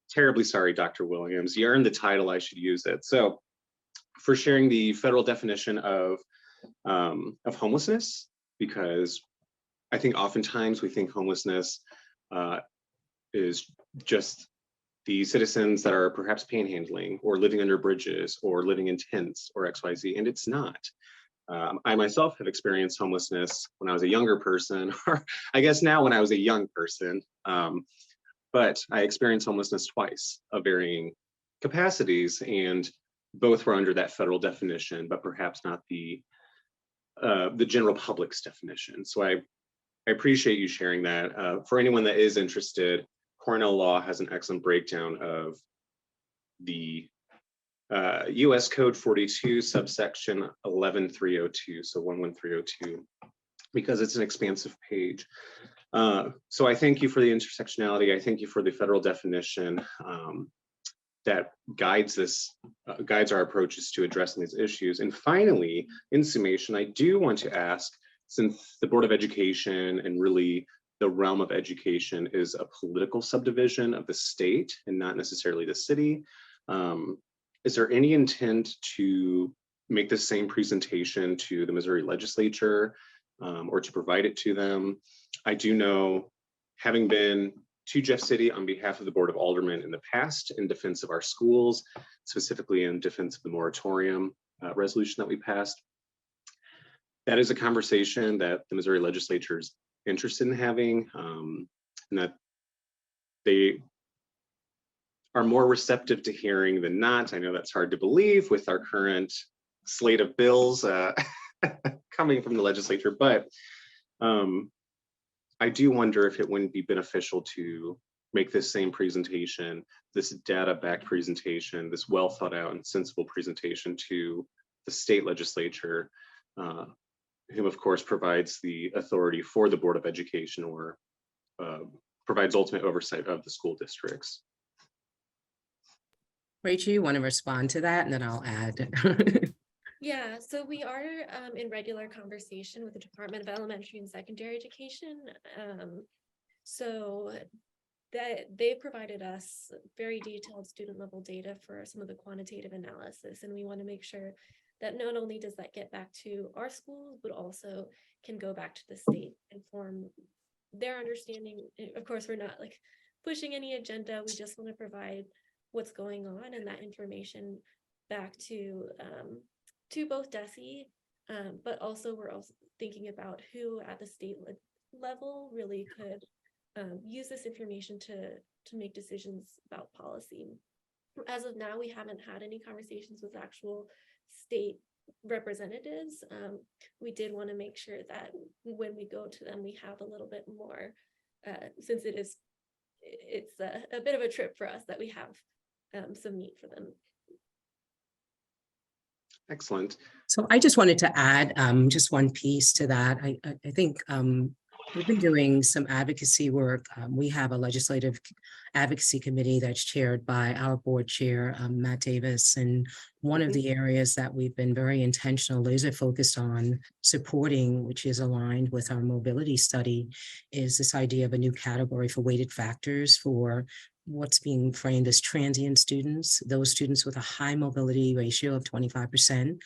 Terribly sorry, Dr. Williams. You earned the title. I should use it. So, for sharing the federal definition of homelessness, because I think oftentimes we think homelessness is just the citizens that are perhaps panhandling or living under bridges or living in tents or XYZ, and it's not. I myself have experienced homelessness when I was a younger person, or I guess now when I was a young person, but I experienced homelessness twice of varying capacities, and both were under that federal definition, but perhaps not the general public's definition. So I appreciate you sharing that. For anyone that is interested, Cornell Law has an excellent breakdown of the US Code 42 subsection 11302, so 11302, because it's an expansive page. So I thank you for the intersectionality. I thank you for the federal definition that guides our approaches to addressing these issues. And finally, in summation, I do want to ask, since the Board of Education and really the realm of education is a political subdivision of the state and not necessarily the city, is there any intent to make the same presentation to the Missouri legislature or to provide it to them? I do know, having been to Jeff City on behalf of the Board of Aldermen in the past in defense of our schools, specifically in defense of the moratorium resolution that we passed, that is a conversation that the Missouri legislature is interested in having, and that they are more receptive to hearing than not. I know that's hard to believe with our current slate of bills coming from the legislature, but I do wonder if it wouldn't be beneficial to make this same presentation, this data-backed presentation, this well thought out and sensible presentation to the state legislature, whom of course provides the authority for the Board of Education, or provides ultimate oversight of the school districts. Rachel, you want to respond to that, and then I'll add. Yeah, so we are in regular conversation with the Department of Elementary and Secondary Education. So that they provided us very detailed student level data for some of the quantitative analysis, and we want to make sure that not only does that get back to our schools, but also can go back to the state and form their understanding. Of course, we're not like pushing any agenda. We just want to provide what's going on and that information back to both DESE, but also we're also thinking about who at the state level really could use this information to make decisions about policy. As of now, we haven't had any conversations with actual state representatives, we did want to make sure that when we go to them, we have a little bit more, since it's a bit of a trip for us, that we have some meat for them. Excellent. So I just wanted to add just one piece to that. I think we've been doing some advocacy work. We have a legislative advocacy committee that's chaired by our board chair, Matt Davis. And one of the areas that we've been very intentional, laser focused on supporting, which is aligned with our mobility study, is this idea of a new category for weighted factors for what's being framed as transient students, those students with a high mobility ratio of 25%.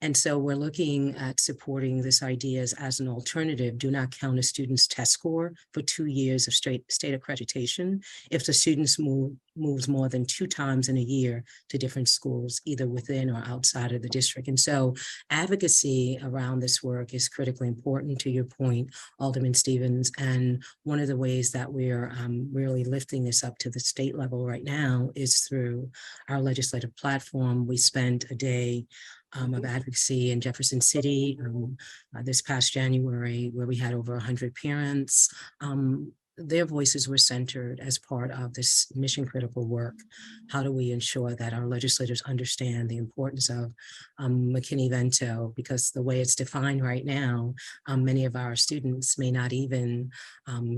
And so we're looking at supporting this idea as an alternative. Do not count a student's test score for 2 years of state accreditation if the students moves more than 2 times in a year to different schools, either within or outside of the district. And so advocacy around this work is critically important, to your point, Alderman Stevens. And one of the ways that we're really lifting this up to the state level right now is through our legislative platform. We spent a day of advocacy in Jefferson City this past January, where we had over 100 parents. Their voices were centered as part of this mission critical work. How do we ensure that our legislators understand the importance of McKinney-Vento? Because the way it's defined right now, many of our students may not even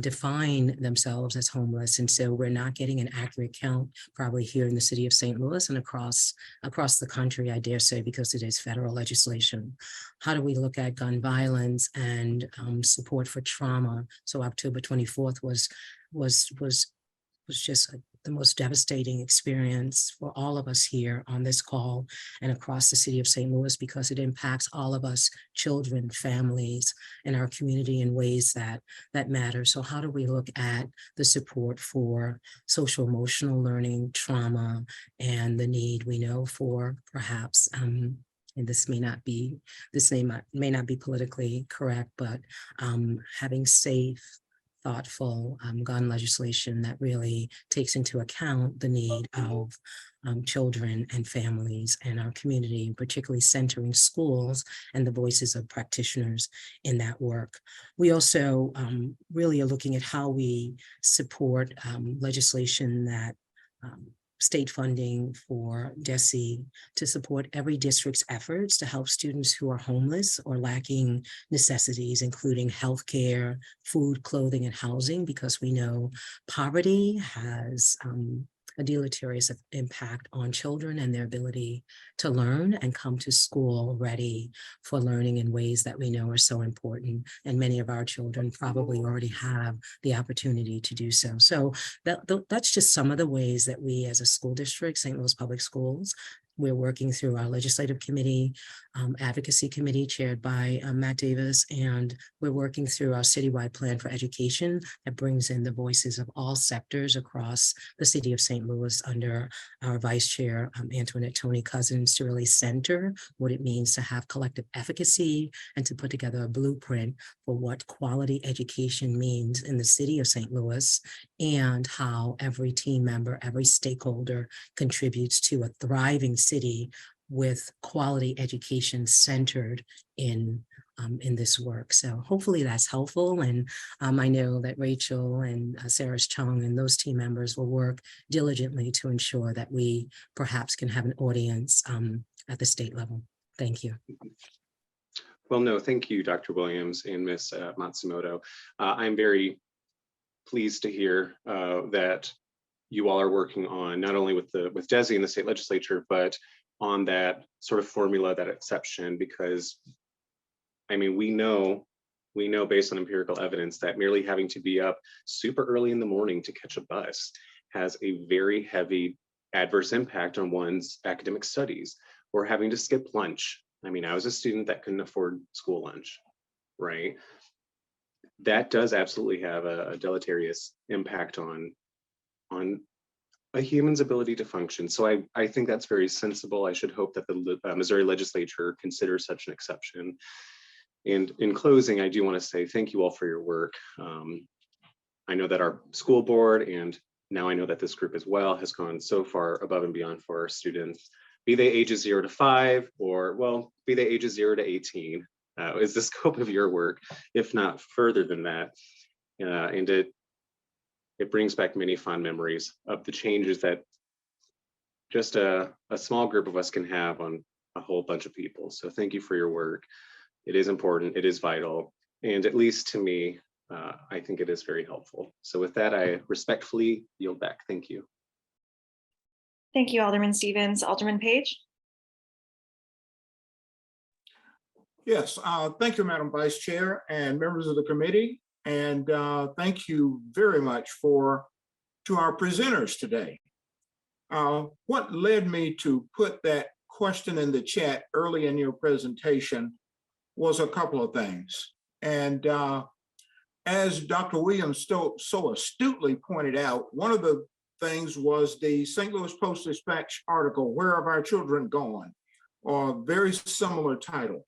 define themselves as homeless. And so we're not getting an accurate count probably here in the city of St. Louis and across the country, I dare say, because it is federal legislation. How do we look at gun violence and support for trauma? So October 24th was just the most devastating experience for all of us here on this call and across the city of St. Louis, because it impacts all of us, children, families, and our community in ways that matter. So how do we look at the support for social emotional learning, trauma, and the need we know for perhaps and this may not be politically correct, but having safe, thoughtful gun legislation that really takes into account the need of children and families and our community, and particularly centering schools and the voices of practitioners in that work. We also really are looking at how we support legislation that state funding for DESE to support every district's efforts to help students who are homeless or lacking necessities, including healthcare, food, clothing, and housing, because we know poverty has a deleterious impact on children and their ability to learn and come to school ready for learning in ways that we know are so important. And many of our children probably already have the opportunity to do so. So that's just some of the ways that we as a school district, St. Louis Public Schools, we're working through our legislative committee, advocacy committee chaired by Matt Davis, and we're working through our citywide plan for education that brings in the voices of all sectors across the city of St. Louis under our vice chair, Antoinette Tony Cousins, to really center what it means to have collective efficacy and to put together a blueprint for what quality education means in the city of St. Louis, and how every team member, every stakeholder contributes to a thriving city with quality education centered in this work. So hopefully that's helpful. And I know that Rachel and Sarah Chung and those team members will work diligently to ensure that we perhaps can have an audience at the state level. Thank you. Well, no, thank you, Dr. Williams and Ms. Matsumoto. I'm very pleased to hear that you all are working on not only with DESE and the state legislature, but on that sort of formula, that exception, because I mean, we know based on empirical evidence that merely having to be up super early in the morning to catch a bus has a very heavy adverse impact on one's academic studies, or having to skip lunch. I mean, I was a student that couldn't afford school lunch, right? That does absolutely have a deleterious impact on a human's ability to function. So I think that's very sensible. I should hope that the Missouri legislature considers such an exception. And in closing, I do want to say thank you all for your work. I know that our school board, and now I know that this group as well, has gone so far above and beyond for our students. be they ages 0 to 5, or well, be they ages 0 to 18, is the scope of your work, if not further than that. And it brings back many fond memories of the changes that just a small group of us can have on a whole bunch of people. So thank you for your work. It is important, it is vital, and at least to me, I think it is very helpful. So with that, I respectfully yield back. Thank you. Thank you, Alderman Stevens. Alderman Page? Yes, thank you, Madam Vice Chair and members of the committee. And thank you very much to our presenters today. What led me to put that question in the chat early in your presentation was a couple of things. And as Dr. Williams so astutely pointed out, one of the things was the St. Louis Post-Dispatch article, "Where Have Our Children Gone?" or very similar title.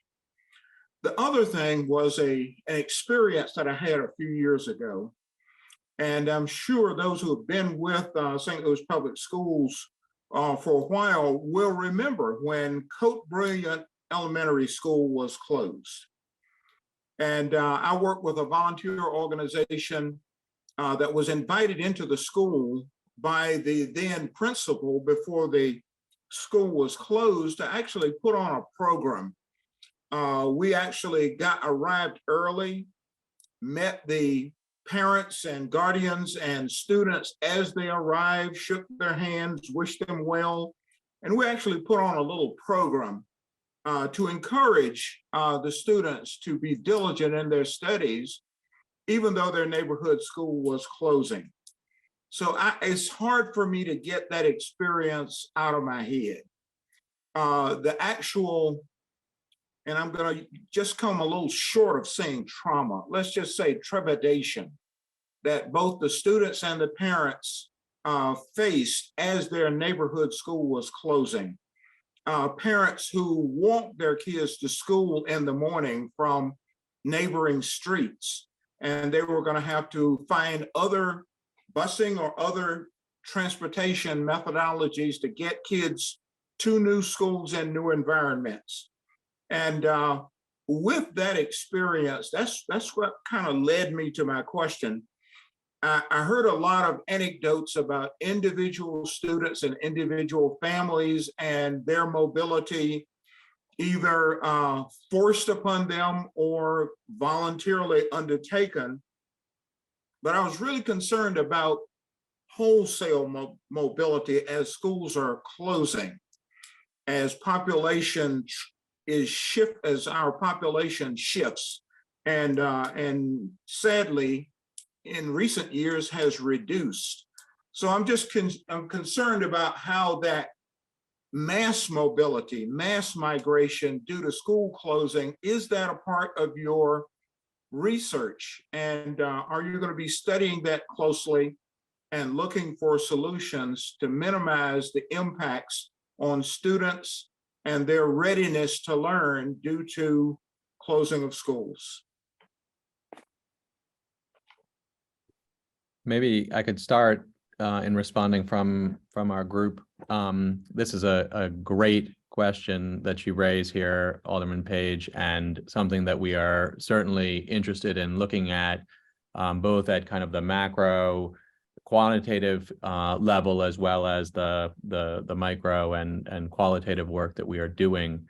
The other thing was an experience that I had a few years ago. And I'm sure those who have been with St. Louis Public Schools for a while will remember when Cote Brilliant Elementary School was closed. And I worked with a volunteer organization that was invited into the school by the then principal before the school was closed to actually put on a program. We actually arrived early, met the parents and guardians and students as they arrived, shook their hands, wished them well. And we actually put on a little program to encourage the students to be diligent in their studies, even though their neighborhood school was closing. So it's hard for me to get that experience out of my head. The actual, and I'm going to just come a little short of saying trauma, let's just say trepidation, that both the students and the parents faced as their neighborhood school was closing. Parents who walked their kids to school in the morning from neighboring streets, and they were going to have to find other busing or other transportation methodologies to get kids to new schools and new environments. And with that experience, that's what kind of led me to my question. I heard a lot of anecdotes about individual students and individual families and their mobility, either forced upon them or voluntarily undertaken. But I was really concerned about wholesale mobility as schools are closing, as our population shifts, and sadly, in recent years has reduced. So I'm concerned about how that mass mobility, mass migration due to school closing, is that a part of your research? And are you going to be studying that closely and looking for solutions to minimize the impacts on students and their readiness to learn due to closing of schools? Maybe I could start in responding from our group. This is a great question that you raise here, Alderman Page, and something that we are certainly interested in looking at, both at kind of the macro quantitative level, as well as the micro and qualitative work that we are doing.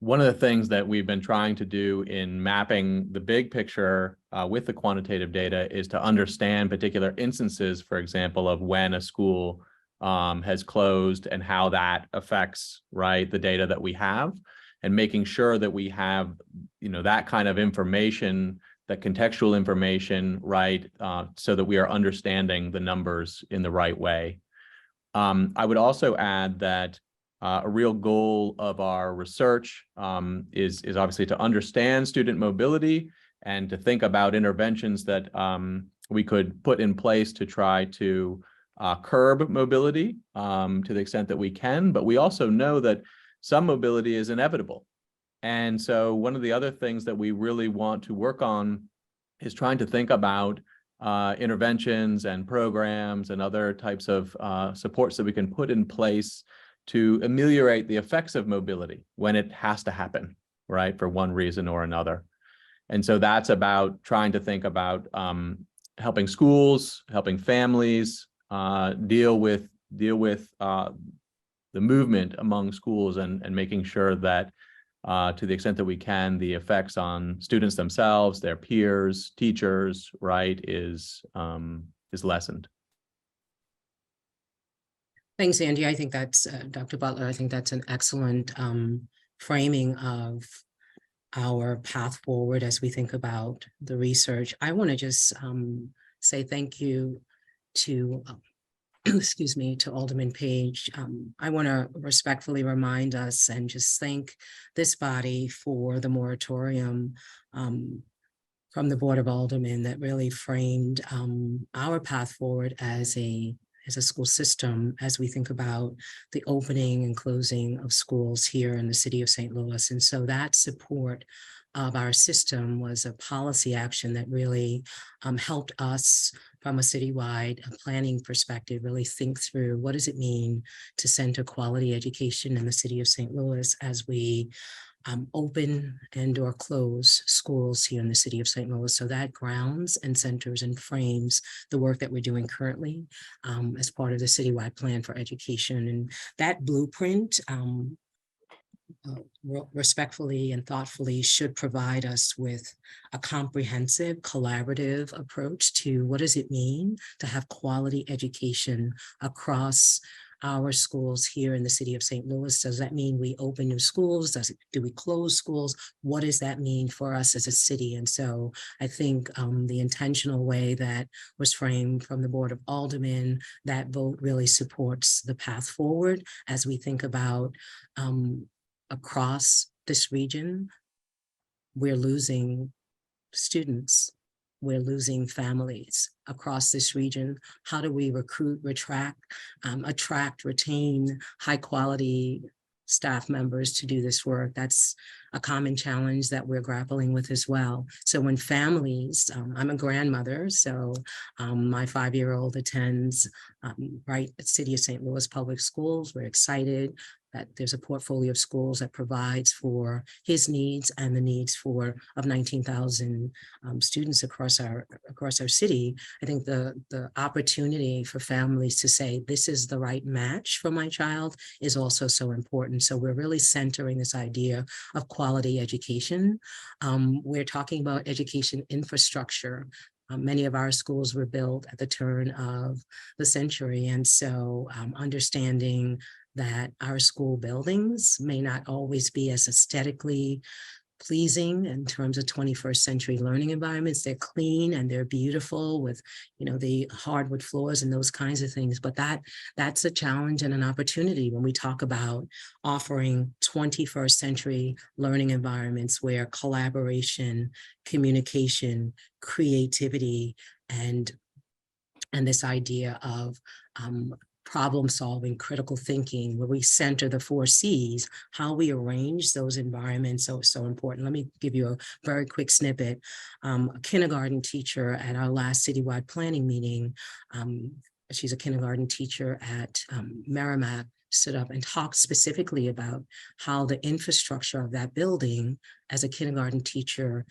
One of the things that we've been trying to do in mapping the big picture with the quantitative data is to understand particular instances, for example, of when a school has closed and how that affects, right, the data that we have, and making sure that we have, that kind of information, that contextual information, right, so that we are understanding the numbers in the right way. I would also add that a real goal of our research is obviously to understand student mobility and to think about interventions that we could put in place to try to curb mobility to the extent that we can. But we also know that some mobility is inevitable. And so one of the other things that we really want to work on is trying to think about interventions and programs and other types of supports that we can put in place to ameliorate the effects of mobility when it has to happen, right, for one reason or another. And so that's about trying to think about helping schools, helping families deal with the movement among schools, and making sure that to the extent that we can, the effects on students themselves, their peers, teachers, right, is lessened. Thanks, Andy. I think that's, Dr. Butler, I think that's an excellent framing of our path forward as we think about the research. I want to just say thank you to, excuse me, to Alderman Page. I want to respectfully remind us and just thank this body for the moratorium from the Board of Aldermen that really framed our path forward as a school system as we think about the opening and closing of schools here in the city of St. Louis. And so that support of our system was a policy action that really helped us from a citywide planning perspective, really think through what does it mean to center quality education in the city of St. Louis as we open and or close schools here in the city of St. Louis. So that grounds and centers and frames the work that we're doing currently as part of the citywide plan for education. And that blueprint respectfully and thoughtfully should provide us with a comprehensive, collaborative approach to what does it mean to have quality education across our schools here in the city of St. Louis. Does that mean we open new schools? Do we close schools? What does that mean for us as a city? And so I think the intentional way that was framed from the Board of Aldermen, that vote really supports the path forward as we think about across this region. We're losing students. We're losing families across this region. How do we recruit, attract, retain high quality staff members to do this work? That's a common challenge that we're grappling with as well. So when families, I'm a grandmother, so my 5-year-old attends right at City of St. Louis Public Schools. We're excited that there's a portfolio of schools that provides for his needs and the needs of 19,000 students across our city. I think the opportunity for families to say, this is the right match for my child is also so important. So we're really centering this idea of quality education. We're talking about education infrastructure. Many of our schools were built at the turn of the century. And so understanding that our school buildings may not always be as aesthetically pleasing in terms of 21st century learning environments. They're clean and they're beautiful with, the hardwood floors and those kinds of things. But that's a challenge and an opportunity when we talk about offering 21st century learning environments where collaboration, communication, creativity, and this idea of problem solving, critical thinking, where we center the 4 C's, how we arrange those environments so important. Let me give you a very quick snippet. A kindergarten teacher at our last citywide planning meeting, she's a kindergarten teacher at Merrimack, stood up and talked specifically about how the infrastructure of that building as a kindergarten teacher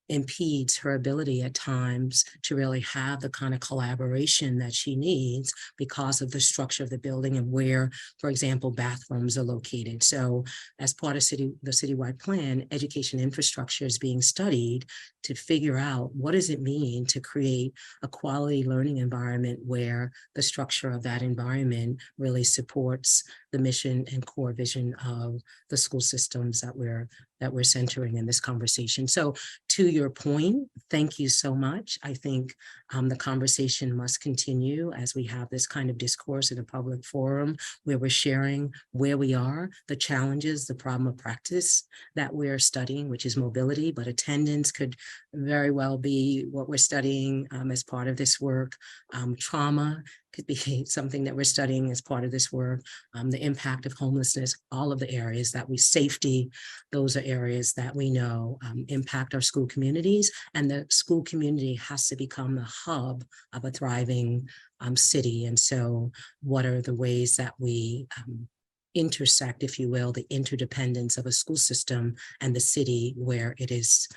impedes her ability at times to really have the kind of collaboration that she needs because of the structure of the building and where, for example, bathrooms are located. So as part of the citywide plan, education infrastructure is being studied to figure out what does it mean to create a quality learning environment where the structure of that environment really supports the mission and core vision of the school systems that we're centering in this conversation. So to your point, thank you so much. I think the conversation must continue as we have this kind of discourse in a public forum where we're sharing where we are, the challenges, the problem of practice that we're studying, which is mobility, but attendance could very well be what we're studying as part of this work. Trauma could be something that we're studying as part of this work. The impact of homelessness, all of the areas that safety, those are areas that we know impact our school communities, and the school community has to become the hub of a thriving city. And so what are the ways that we intersect, if you will, the interdependence of a school system and the city where it is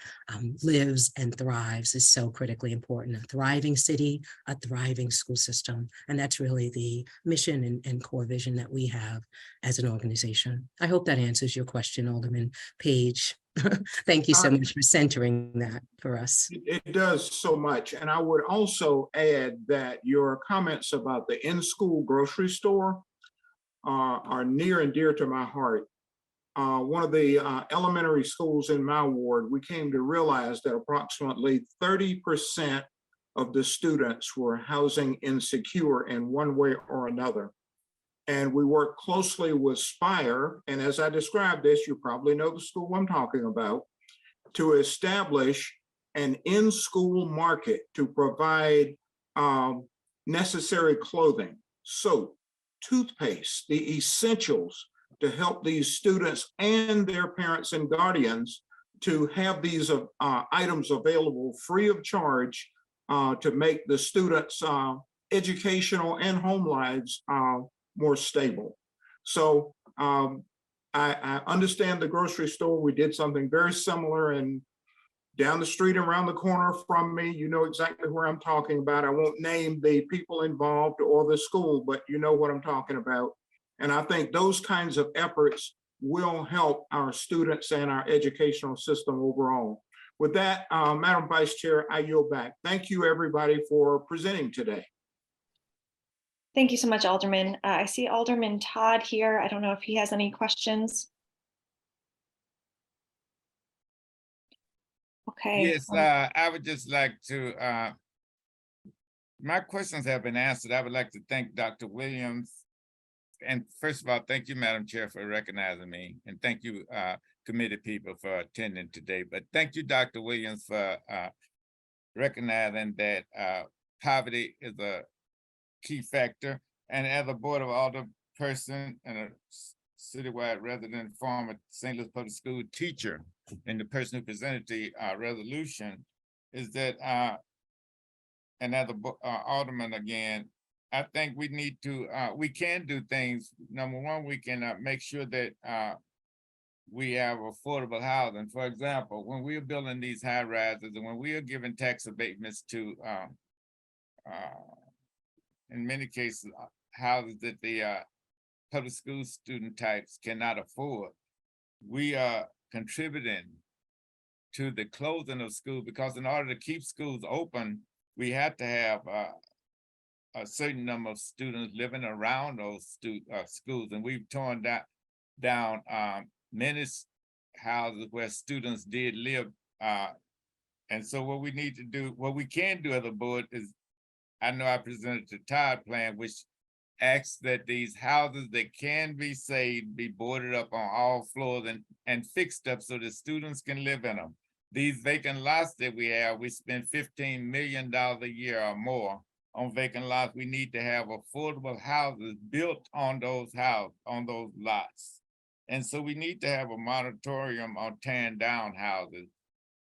lives and thrives is so critically important. A thriving city, a thriving school system. And that's really the mission and core vision that we have as an organization. I hope that answers your question, Alderman Page. Thank you so much for centering that for us. It does so much. And I would also add that your comments about the in-school grocery store are near and dear to my heart. One of the elementary schools in my ward, we came to realize that approximately 30% of the students were housing insecure in one way or another. And we worked closely with Spire, and as I described this, you probably know the school I'm talking about, to establish an in-school market to provide necessary clothing, soap, toothpaste, the essentials to help these students and their parents and guardians to have these items available free of charge to make the students' educational and home lives more stable. So I understand the grocery store. We did something very similar, and down the street, around the corner from me, you know exactly where I'm talking about. I won't name the people involved or the school, but you know what I'm talking about. And I think those kinds of efforts will help our students and our educational system overall. With that, Madam Vice Chair, I yield back. Thank you, everybody, for presenting today. Thank you so much, Alderman. I see Alderman Todd here. I don't know if he has any questions. Okay. Yes, I would just like to, my questions have been answered. I would like to thank Dr. Williams. And first of all, thank you, Madam Chair, for recognizing me. And thank you, committee people, for attending today. But thank you, Dr. Williams, for recognizing that poverty is a key factor. And as a Board of Alderperson and a citywide resident, former St. Louis Public School teacher, and the person who presented the resolution, is that, and as a alderman again, I think we need to, we can do things. Number one, we can make sure that we have affordable housing. For example, when we are building these high rises and when we are giving tax abatements to, in many cases, houses that the public school student types cannot afford, we are contributing to the closing of schools, because in order to keep schools open, we have to have a certain number of students living around those schools, and we've torn down many houses where students did live. And so what we need to do, what we can do as a board is, I know I presented the Todd plan, which asks that these houses that can be saved be boarded up on all floors and fixed up so that students can live in them. These vacant lots that we have, we spend $15 million a year or more on vacant lots. We need to have affordable houses built on those lots. And so we need to have a moratorium on tearing down houses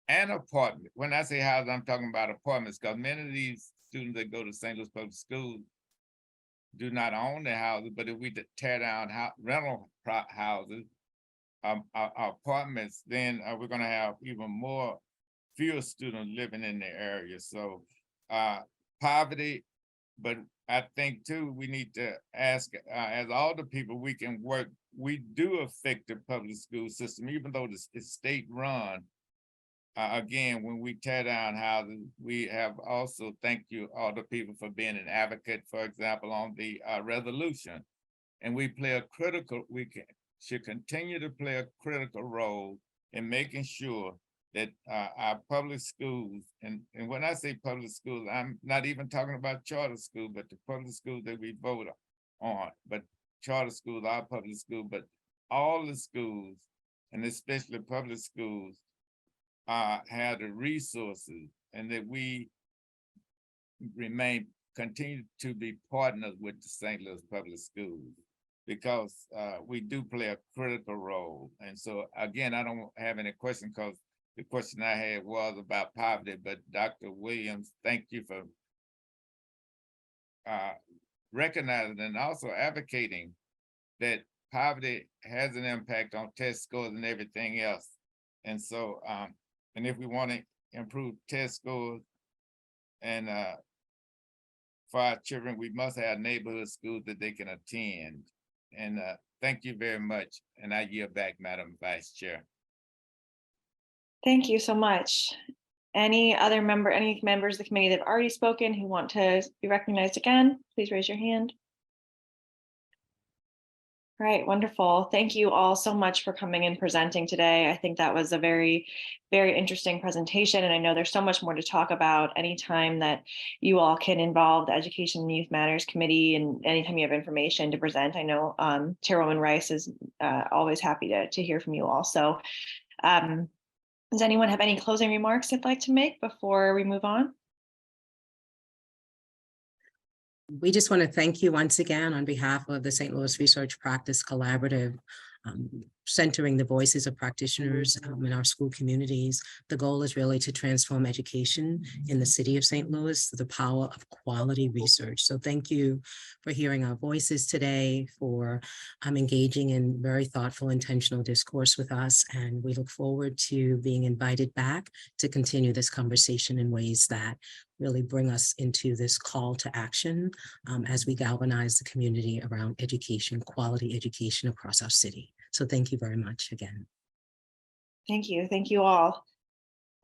and apartments. When I say houses, I'm talking about apartments, because many of these students that go to St. Louis Public Schools do not own their houses, but if we tear down rental houses, apartments, then we're going to have even fewer students living in the area. So poverty, but I think too, we need to ask, as all the people we can work, we do affect the public school system, even though it's state run. Again, when we tear down houses, we have also, thank you all the people for being an advocate, for example, on the resolution. And we should continue to play a critical role in making sure that our public schools, and when I say public schools, I'm not even talking about charter schools, but the public schools that we vote on, but charter schools, our public schools, but all the schools, and especially public schools, have the resources, and that we continue to be partners with the St. Louis Public Schools, because we do play a critical role. And so again, I don't have any question, because the question I had was about poverty, but Dr. Williams, thank you for recognizing and also advocating that poverty has an impact on test scores and everything else. And so, and if we want to improve test scores and for our children, we must have neighborhood schools that they can attend. And thank you very much. And I yield back, Madam Vice Chair. Thank you so much. Any members of the committee that have already spoken who want to be recognized again, please raise your hand. All right, wonderful. Thank you all so much for coming and presenting today. I think that was a very, very interesting presentation, and I know there's so much more to talk about anytime that you all can involve the Education and Youth Matters Committee, and anytime you have information to present. I know Chairwoman Rice is always happy to hear from you all. So does anyone have any closing remarks they'd like to make before we move on? We just want to thank you once again on behalf of the St. Louis Research Practice Collaborative, centering the voices of practitioners in our school communities. The goal is really to transform education in the city of St. Louis through the power of quality research. So thank you for hearing our voices today, for engaging in very thoughtful, intentional discourse with us. And we look forward to being invited back to continue this conversation in ways that really bring us into this call to action as we galvanize the community around education, quality education across our city. So thank you very much again. Thank you. Thank you all.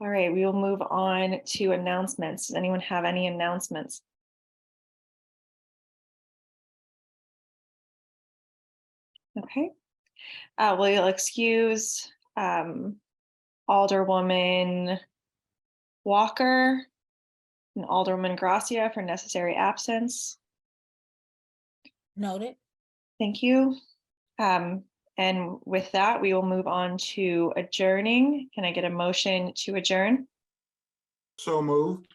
All right, we will move on to announcements. Does anyone have any announcements? Okay. We'll excuse Alderwoman Walker and Alderwoman Gracia for necessary absence. Noted. Thank you. And with that, we will move on to adjourning. Can I get a motion to adjourn? So moved.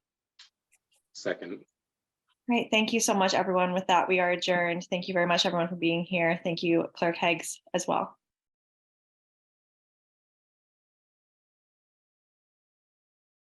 Second. Great. Thank you so much, everyone. With that, we are adjourned. Thank you very much, everyone, for being here. Thank you, Clerk Heggs, as well.